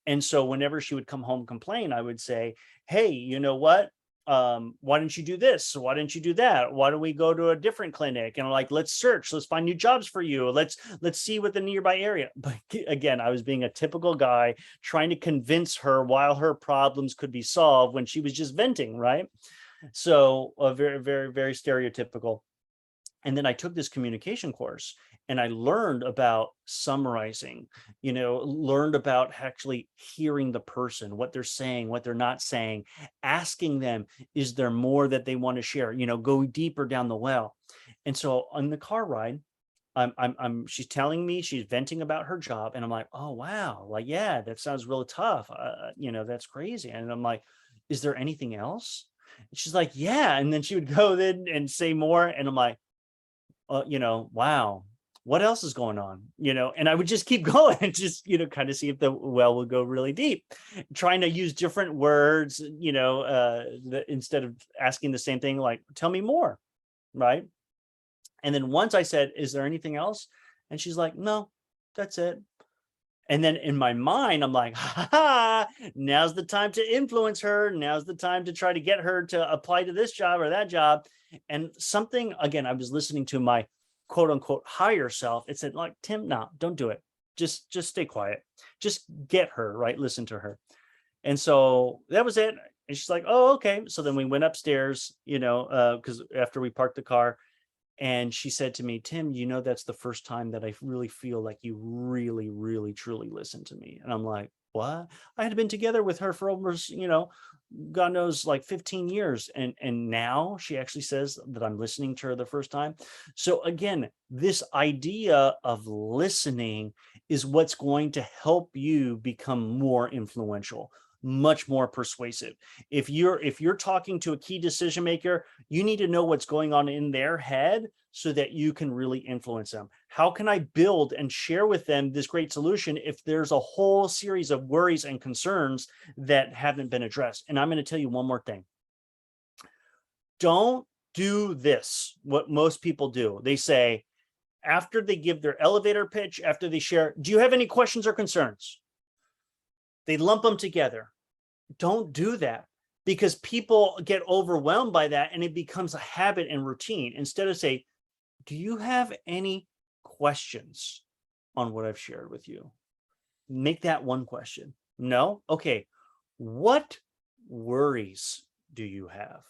And so whenever she would come home and complain, I would say, "Hey, you know what? Why didn't you do this? Why didn't you do that? Why don't we go to a different clinic?" And like, "Let's search, let's find new jobs for you. Let's see what the nearby area." But again, I was being a typical guy trying to convince her while her problems could be solved when she was just venting, right? So very, very, very stereotypical. And then I took this communication course and I learned about summarizing, learned about actually hearing the person, what they're saying, what they're not saying, asking them, is there more that they want to share, go deeper down the well. And so on the car ride, she's telling me, she's venting about her job. And I'm like, oh, wow. Like, yeah, that sounds really tough. That's crazy. And I'm like, is there anything else? And she's like, yeah. And then she would go then and say more. And I'm like, wow, what else is going on? And I would just keep going and just, kind of see if the well would go really deep, trying to use different words, instead of asking the same thing, like, tell me more. Right. And then once I said, is there anything else? And she's like, no, that's it. And then in my mind, I'm like, ha, now's the time to influence her. Now's the time to try to get her to apply to this job or that job. And something, again, I was listening to my quote unquote higher self. It said, like, Tim, no, don't do it. Just stay quiet. Just get her, right? Listen to her. And so that was it. And she's like, oh, okay. So then we went upstairs, because after we parked the car, and she said to me, Tim, that's the first time that I really feel like you really, really, truly listen to me. And I'm like, what? I had been together with her for almost, God knows, like 15 years. And now she actually says that I'm listening to her the first time. So again, this idea of listening is what's going to help you become more influential, much more persuasive. If you're talking to a key decision maker, you need to know what's going on in their head so that you can really influence them. How can I build and share with them this great solution if there's a whole series of worries and concerns that haven't been addressed? And I'm going to tell you one more thing. Don't do this, what most people do. They say, after they give their elevator pitch, after they share, do you have any questions or concerns? They lump them together. Don't do that, because people get overwhelmed by that and it becomes a habit and routine. Instead of say, do you have any questions on what I've shared with you? Make that one question. No? Okay. What worries do you have?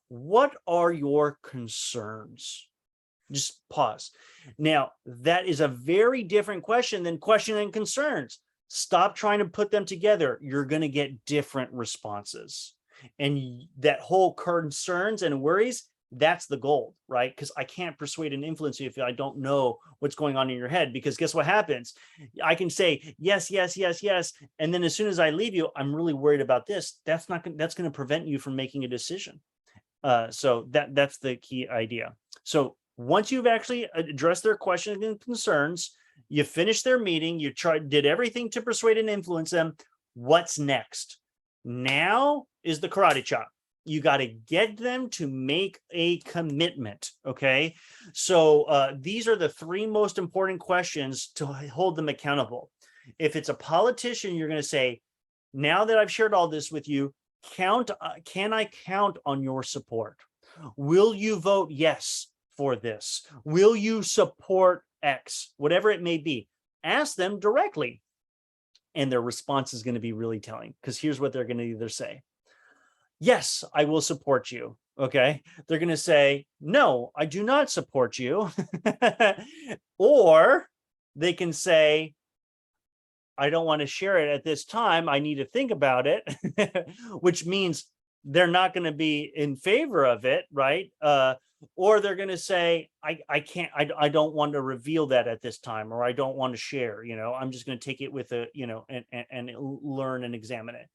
What are your concerns? Just pause. Now, that is a very different question than question and concerns. Stop trying to put them together. You're going to get different responses. And that whole concerns and worries, that's the gold, right? Because I can't persuade and influence you if I don't know what's going on in your head. Because guess what happens? I can say yes, yes, yes, yes. And then as soon as I leave you, I'm really worried about this. That's going to prevent you from making a decision. So that's the key idea. So once you've actually addressed their questions and concerns, you finished their meeting, you did everything to persuade and influence them. What's next? Now is the karate chop. You got to get them to make a commitment. Okay. So these are the three most important questions to hold them accountable. If it's a politician, you're going to say, now that I've shared all this with you, can I count on your support? Will you vote yes for this? Will you support X? Whatever it may be, ask them directly. And their response is going to be really telling, because here's what they're going to either say. Yes, I will support you. Okay. They're going to say, no, I do not support you. Or they can say, I don't want to share it at this time. I need to think about it, which means they're not going to be in favor of it, right? Or they're going to say, I can't, I don't want to reveal that at this time, or I don't want to share, I'm just going to take it with a, and learn and examine it.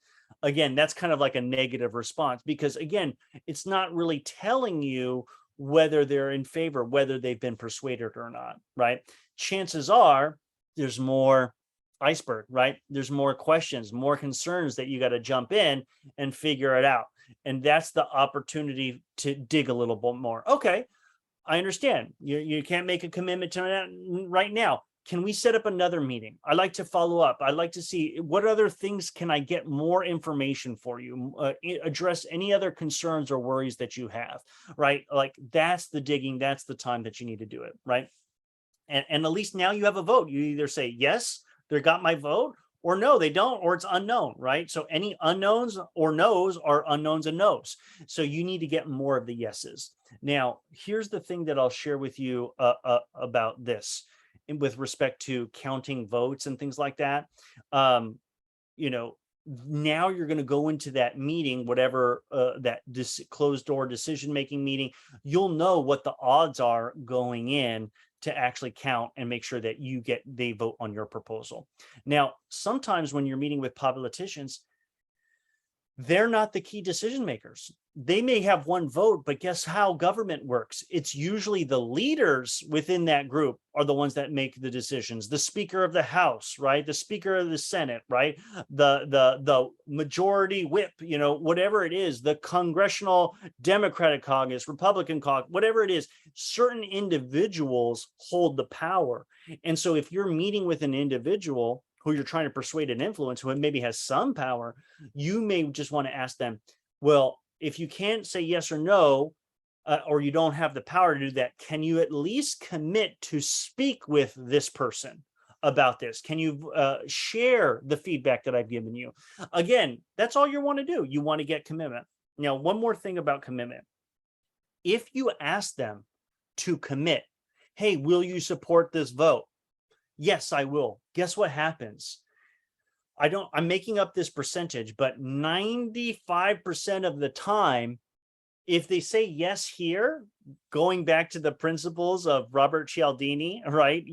Again, that's kind of like a negative response, because again, it's not really telling you whether they're in favor, whether they've been persuaded or not, right? Chances are there's more iceberg, right? There's more questions, more concerns that you got to jump in and figure it out. And that's the opportunity to dig a little bit more. Okay, I understand. You can't make a commitment to that right now. Can we set up another meeting? I'd like to follow up. I'd like to see what other things can I get more information for you, address any other concerns or worries that you have, right? Like, that's the digging. That's the time that you need to do it, right? And at least now you have a vote. You either say, yes, they got my vote, or no, they don't, or it's unknown, right? So any unknowns or no's are unknowns and no's. So you need to get more of the yeses. Now, here's the thing that I'll share with you about this with respect to counting votes and things like that. Um, you know, now you're going to go into that meeting, whatever that closed door decision making meeting, you'll know what the odds are going in to actually count and make sure that they vote on your proposal. Now, sometimes when you're meeting with politicians, they're not the key decision makers. They may have one vote, but guess how government works? It's usually the leaders within that group are the ones that make the decisions. The Speaker of the House, right? The Speaker of the Senate, right? The majority whip, whatever it is, the Congressional Democratic Caucus, Republican Caucus, whatever it is, certain individuals hold the power. And so if you're meeting with an individual who you're trying to persuade and influence, who maybe has some power, you may just want to ask them, well, if you can't say yes or no, or you don't have the power to do that, can you at least commit to speak with this person about this? Can you share the feedback that I've given you? Again, that's all you want to do. You want to get commitment. Now, one more thing about commitment. If you ask them to commit, hey, will you support this vote? Yes, I will. Guess what happens? I'm making up this percentage, but 95% of the time, if they say yes here, going back to the principles of Robert Cialdini, right?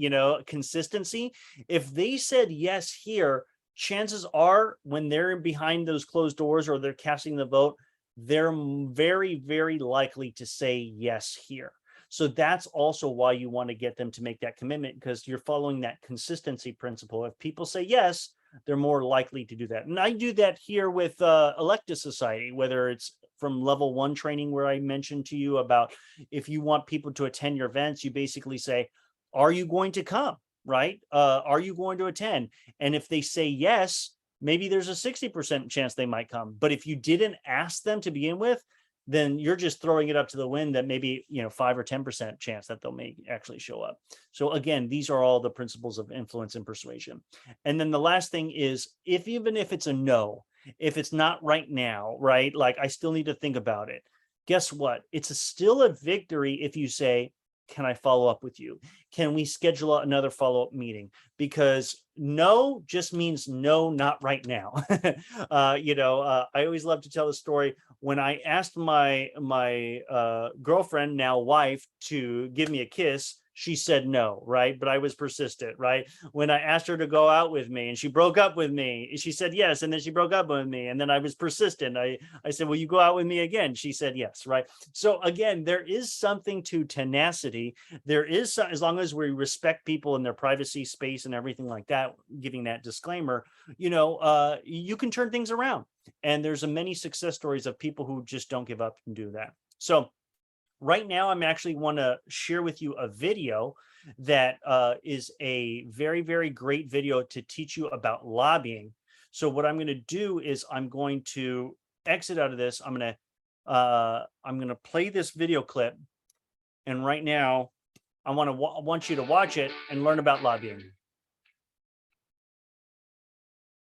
Consistency. If they said yes here, chances are when they're behind those closed doors or they're casting the vote, they're very, very likely to say yes here. So that's also why you want to get them to make that commitment, because you're following that consistency principle. If people say yes, they're more likely to do that. And I do that here with Electus Society, whether it's from level 1 training, where I mentioned to you about if you want people to attend your events, you basically say, are you going to come? Right? Are you going to attend? And if they say yes, maybe there's a 60% chance they might come. But if you didn't ask them to begin with, then you're just throwing it up to the wind that maybe 5 or 10% chance that they'll may actually show up. So again, these are all the principles of influence and persuasion. And then the last thing is, even if it's a no, if it's not right now, right? Like, I still need to think about it. Guess what? It's still a victory if you say, can I follow up with you? Can we schedule another follow-up meeting? Because no just means no, not right now. I always love to tell the story when I asked my girlfriend, now wife, to give me a kiss. She said no, right? But I was persistent, right? When I asked her to go out with me and she broke up with me, she said yes, and then she broke up with me, and then I was persistent. I said, will you go out with me again? She said yes, right? So again, there is something to tenacity. There is some, as long as we respect people in their privacy space and everything like that, giving that disclaimer, you can turn things around. And there's many success stories of people who just don't give up and do that. So right now, I'm actually want to share with you a video that is a very, very great video to teach you about lobbying. So what I'm going to do is I'm going to exit out of this. I'm going to play this video clip. And right now, I want you to watch it and learn about lobbying.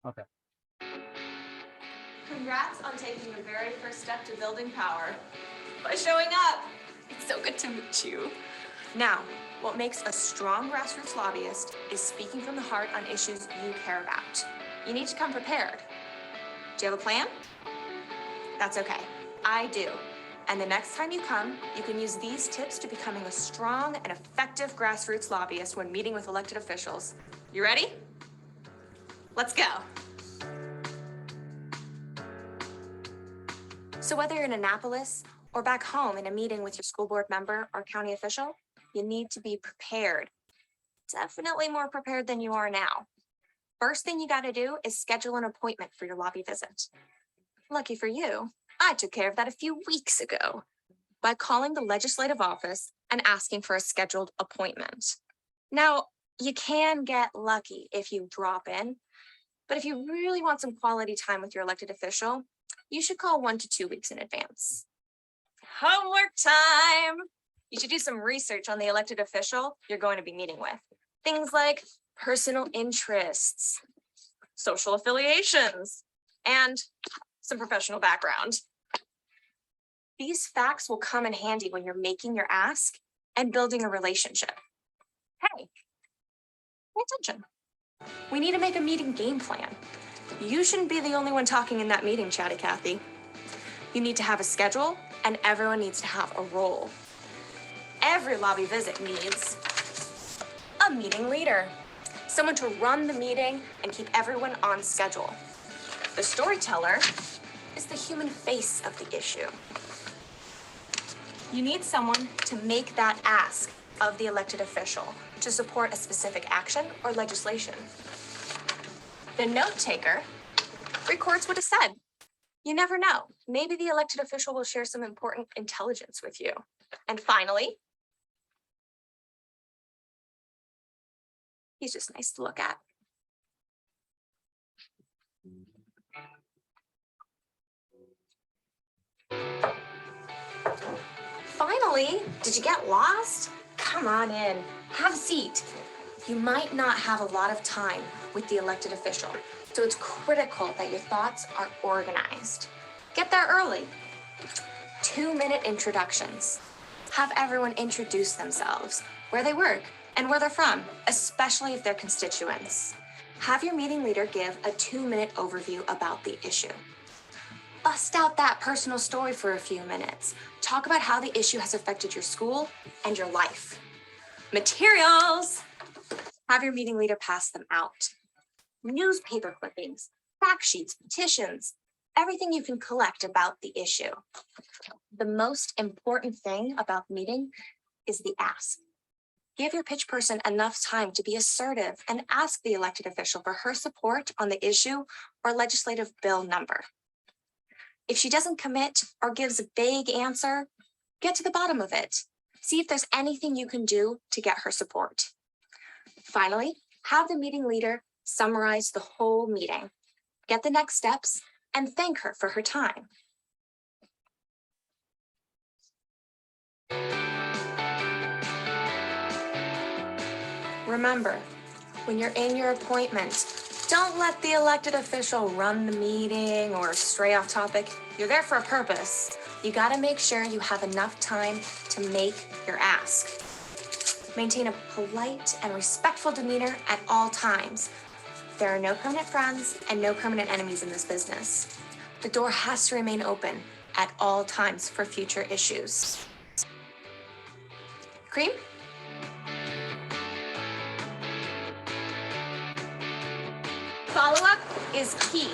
Okay. Congrats on taking the very first step to building power by showing up. It's so good to meet you. Now, what makes a strong grassroots lobbyist is speaking from the heart on issues you care about. You need to come prepared. Do you have a plan? That's okay. I do. And the next time you come, you can use these tips to becoming a strong and effective grassroots lobbyist when meeting with elected officials. You ready? Let's go. So whether you're in Annapolis or back home in a meeting with your school board member or county official, you need to be prepared. Definitely more prepared than you are now. First thing you got to do is schedule an appointment for your lobby visit. Lucky for you, I took care of that a few weeks ago by calling the legislative office and asking for a scheduled appointment. Now, you can get lucky if you drop in, but if you really want some quality time with your elected official, you should call 1 to 2 weeks in advance. Homework time! You should do some research on the elected official you're going to be meeting with. Things like personal interests, social affiliations, and some professional background. These facts will come in handy when you're making your ask and building a relationship. Hey, pay attention. We need to make a meeting game plan. You shouldn't be the only one talking in that meeting, Chatty Cathy. You need to have a schedule, and everyone needs to have a role. Every lobby visit needs a meeting leader, someone to run the meeting and keep everyone on schedule. The storyteller is the human face of the issue. You need someone to make that ask of the elected official to support a specific action or legislation. The note taker records what is said. You never know. Maybe the elected official will share some important intelligence with you. And finally, he's just nice to look at. Finally, did you get lost? Come on in, have a seat. You might not have a lot of time with the elected official, so it's critical that your thoughts are organized. Get there early. 2-minute introductions. Have everyone introduce themselves, where they work, and where they're from, especially if they're constituents. Have your meeting leader give a 2-minute overview about the issue. Bust out that personal story for a few minutes. Talk about how the issue has affected your school and your life. Materials. Have your meeting leader pass them out. Newspaper clippings, fact sheets, petitions, everything you can collect about the issue. The most important thing about the meeting is the ask. Give your pitch person enough time to be assertive and ask the elected official for her support on the issue or legislative bill number. If she doesn't commit or gives a vague answer, get to the bottom of it. See if there's anything you can do to get her support. Finally, have the meeting leader summarize the whole meeting, get the next steps, and thank her for her time. Remember, when you're in your appointment, don't let the elected official run the meeting or stray off topic. You're there for a purpose. You gotta make sure you have enough time to make your ask. Maintain a polite and respectful demeanor at all times. There are no permanent friends and no permanent enemies in this business. The door has to remain open at all times for future issues. Cream? Follow-up is key.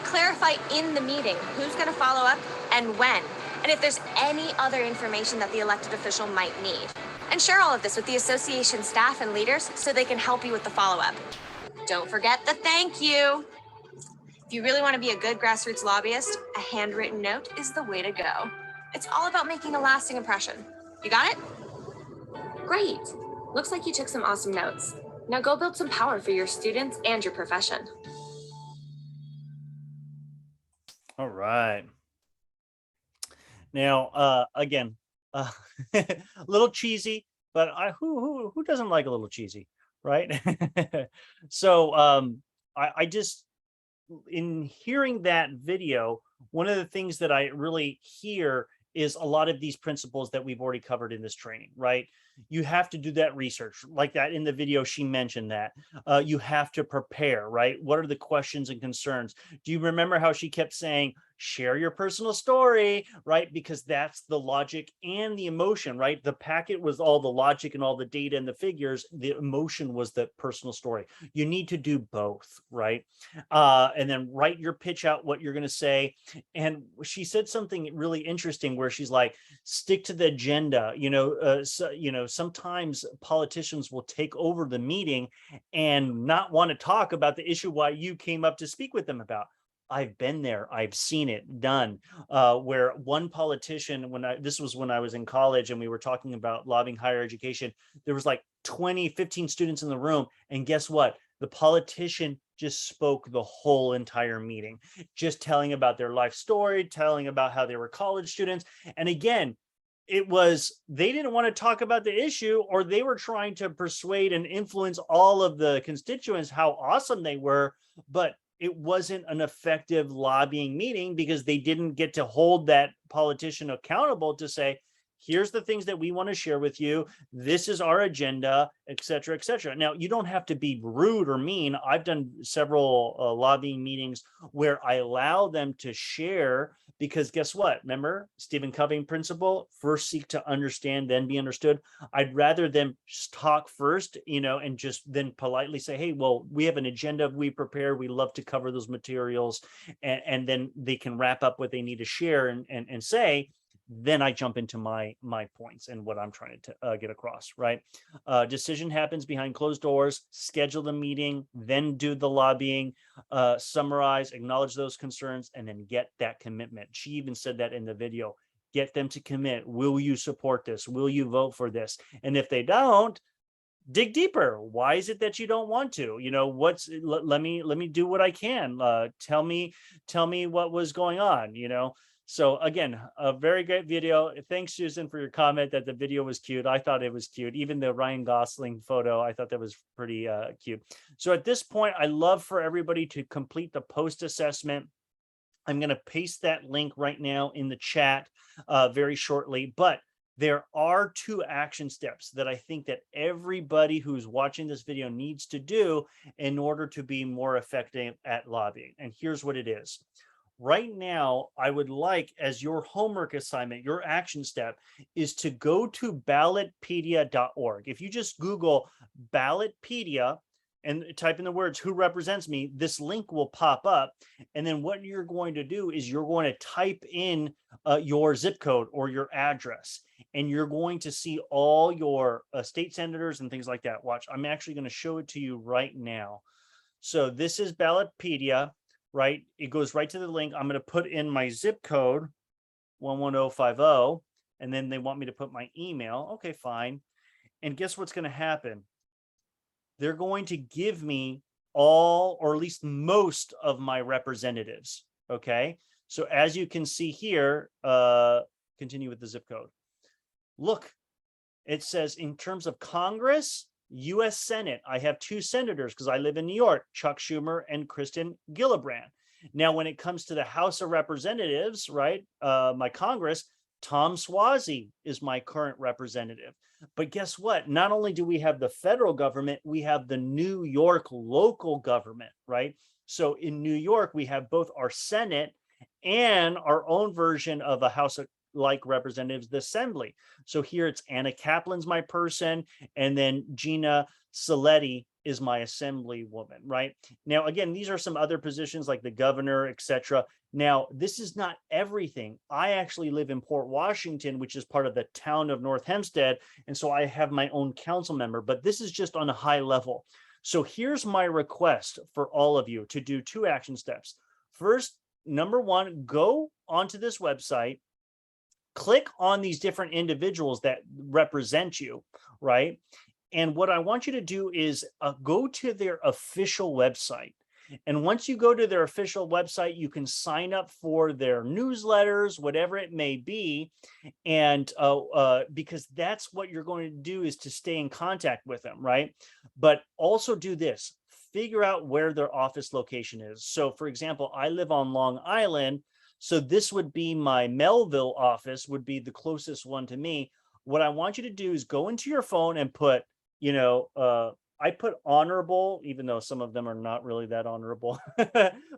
Clarify in the meeting who's going to follow up and when, and if there's any other information that the elected official might need. And share all of this with the association staff and leaders so they can help you with the follow-up. Don't forget the thank you. If you really want to be a good grassroots lobbyist, a handwritten note is the way to go. It's all about making a lasting impression. You got it? Great. Looks like you took some awesome notes. Now go build some power for your students and your profession. All right. Now, again, a little cheesy, but who doesn't like a little cheesy, right? So I just, in hearing that video, one of the things that I really hear is a lot of these principles that we've already covered in this training, right? You have to do that research like that in the video. She mentioned that you have to prepare, right? What are the questions and concerns? Do you remember how she kept saying, share your personal story, right? Because that's the logic and the emotion, right? The packet was all the logic and all the data and the figures. The emotion was the personal story. You need to do both, right? And then write your pitch out, what you're going to say. And she said something really interesting where she's like, stick to the agenda. Sometimes politicians will take over the meeting and not want to talk about the issue why you came up to speak with them about. I've been there. I've seen it done where one politician, this was when I was in college and we were talking about lobbying higher education, there was like 15 students in the room. And guess what? The politician just spoke the whole entire meeting, just telling about their life story, telling about how they were college students. And again, it was, they didn't want to talk about the issue, or they were trying to persuade and influence all of the constituents how awesome they were. But it wasn't an effective lobbying meeting because they didn't get to hold that politician accountable to say, here's the things that we want to share with you. This is our agenda, et cetera, et cetera. Now, you don't have to be rude or mean. I've done several lobbying meetings where I allow them to share, because guess what? Remember Stephen Covey principle, first seek to understand, then be understood. I'd rather them just talk first, and just then politely say, hey, well, we have an agenda we prepare. We love to cover those materials. And then they can wrap up what they need to share and say. Then I jump into my points and what I'm trying to get across, right? Decision happens behind closed doors, schedule the meeting, then do the lobbying, summarize, acknowledge those concerns, and then get that commitment. She even said that in the video, get them to commit. Will you support this? Will you vote for this? And if they don't, dig deeper. Why is it that you don't want to? Let me do what I can. Tell me what was going on, So again, a very great video. Thanks, Susan, for your comment that the video was cute. I thought it was cute. Even the Ryan Gosling photo, I thought that was pretty cute. So at this point, I love for everybody to complete the post assessment. I'm going to paste that link right now in the chat very shortly. But there are 2 action steps that I think that everybody who's watching this video needs to do in order to be more effective at lobbying. And here's what it is. Right now, I would like, as your homework assignment, your action step is to go to ballotpedia.org. If you just Google Ballotpedia and type in the words, who represents me, this link will pop up. And then what you're going to do is you're going to type in your zip code or your address, and you're going to see all your state senators and things like that. Watch, I'm actually going to show it to you right now. So this is Ballotpedia. Right? It goes right to the link. I'm going to put in my zip code 11050, and then they want me to put my email. Okay, fine. And guess what's going to happen? They're going to give me all, or at least most of my representatives. Okay. So as you can see here, continue with the zip code. Look, it says in terms of Congress, U.S. Senate, I have 2 senators because I live in New York, Chuck Schumer and Kristen Gillibrand. Now, when it comes to the House of Representatives, right, my Congress, Tom Suozzi is my current representative. But guess what? Not only do we have the federal government, we have the New York local government, right? So in New York, we have both our Senate and our own version of a House of like representatives, the assembly. So here it's Anna Kaplan's my person, and then Gina Saletti is my assemblywoman, right? Now, again, these are some other positions like the governor, etc. Now, this is not everything. I actually live in Port Washington, which is part of the town of North Hempstead, and so I have my own council member, but this is just on a high level. So here's my request for all of you to do 2 action steps. First, number 1, go onto this website, click on these different individuals that represent you, right? And what I want you to do is go to their official website. And once you go to their official website, you can sign up for their newsletters, whatever it may be. And because that's what you're going to do, is to stay in contact with them, right? But also do this, figure out where their office location is. So for example, I live on Long Island. So this would be my Melville office, would be the closest one to me. What I want you to do is go into your phone and put, I put honorable, even though some of them are not really that honorable,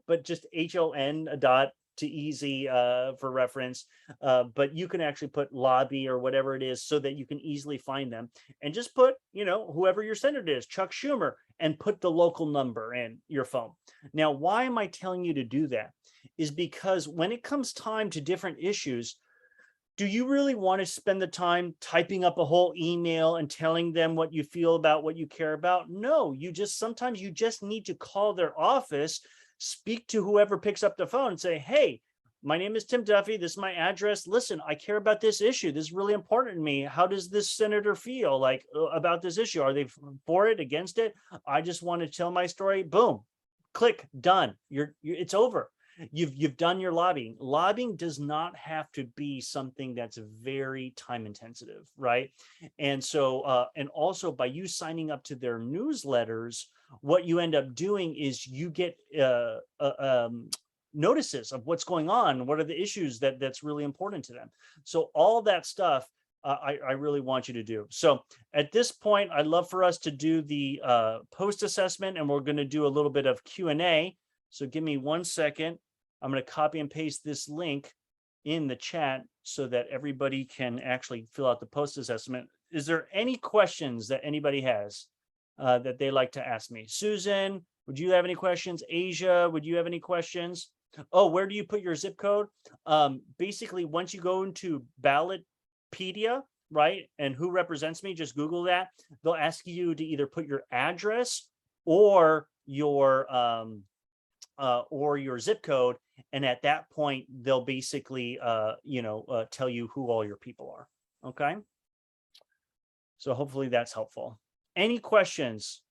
but just HON dot to easy for reference. But you can actually put lobby or whatever it is so that you can easily find them, and just put, whoever your senator is, Chuck Schumer, and put the local number in your phone. Now, why am I telling you to do that? Is because when it comes time to different issues, do you really want to spend the time typing up a whole email and telling them what you feel about what you care about? No, sometimes you just need to call their office, speak to whoever picks up the phone and say, hey, my name is Tim Duffy. This is my address. Listen, I care about this issue. This is really important to me. How does this senator feel like about this issue? Are they for it, against it? I just want to tell my story. Boom, click, done. It's over. you've done your lobbying. Lobbying does not have to be something that's very time intensive, right? And so and also by you signing up to their newsletters, what you end up doing is you get notices of what's going on, what are the issues that's really important to them. So all that stuff I really want you to do. So at this point, I'd love for us to do the post assessment, and we're going to do a little bit of Q&A. So give me 1 second. I'm going to copy and paste this link in the chat so that everybody can actually fill out the post assessment. Is there any questions that anybody has that they like to ask me? Susan, would you have any questions? Asia, would you have any questions? Oh, where do you put your zip code? Basically, once you go into Ballotpedia, right, and who represents me, just Google that. They'll ask you to either put your address or your zip code, and at that point they'll basically tell you who all your people are. Okay, so hopefully that's helpful. Any questions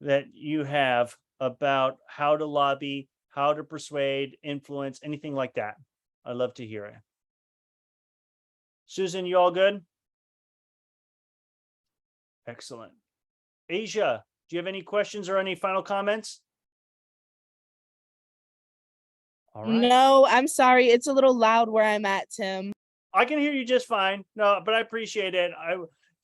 that you have about how to lobby, how to persuade, influence, anything like that? I'd love to hear it. Susan, you all good? Excellent. Asia, do you have any questions or any final comments? All right. No, I'm sorry. It's a little loud where I'm at, Tim. I can hear you just fine. No, but I appreciate it.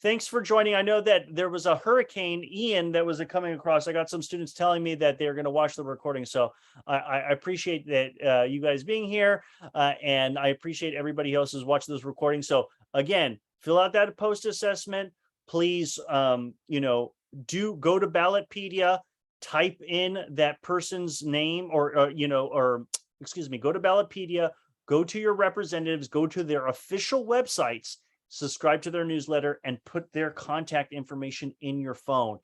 Thanks for joining. I know that there was a Hurricane Ian that was coming across. I got some students telling me that they're going to watch the recording. So I appreciate that you guys being here. And I appreciate everybody else who's watching this recording. So again, fill out that post assessment. Please, go to Ballotpedia, type in that person's name or excuse me, go to Ballotpedia, go to your representatives, go to their official websites, subscribe to their newsletter, and put their contact information in your phone.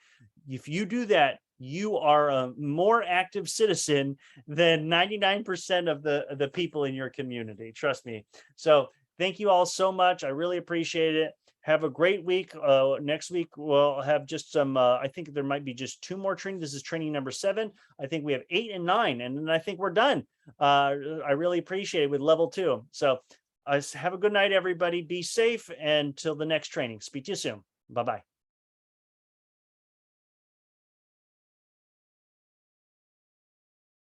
If you do that, you are a more active citizen than 99% of the people in your community. Trust me. So thank you all so much. I really appreciate it. Have a great week. Next week, we'll have just some, I think there might be just 2 more trainings. This is training number 7. I think we have 8 and 9, and then I think we're done. I really appreciate it with level 2. So have a good night, everybody. Be safe until the next training. Speak to you soon. Bye-bye.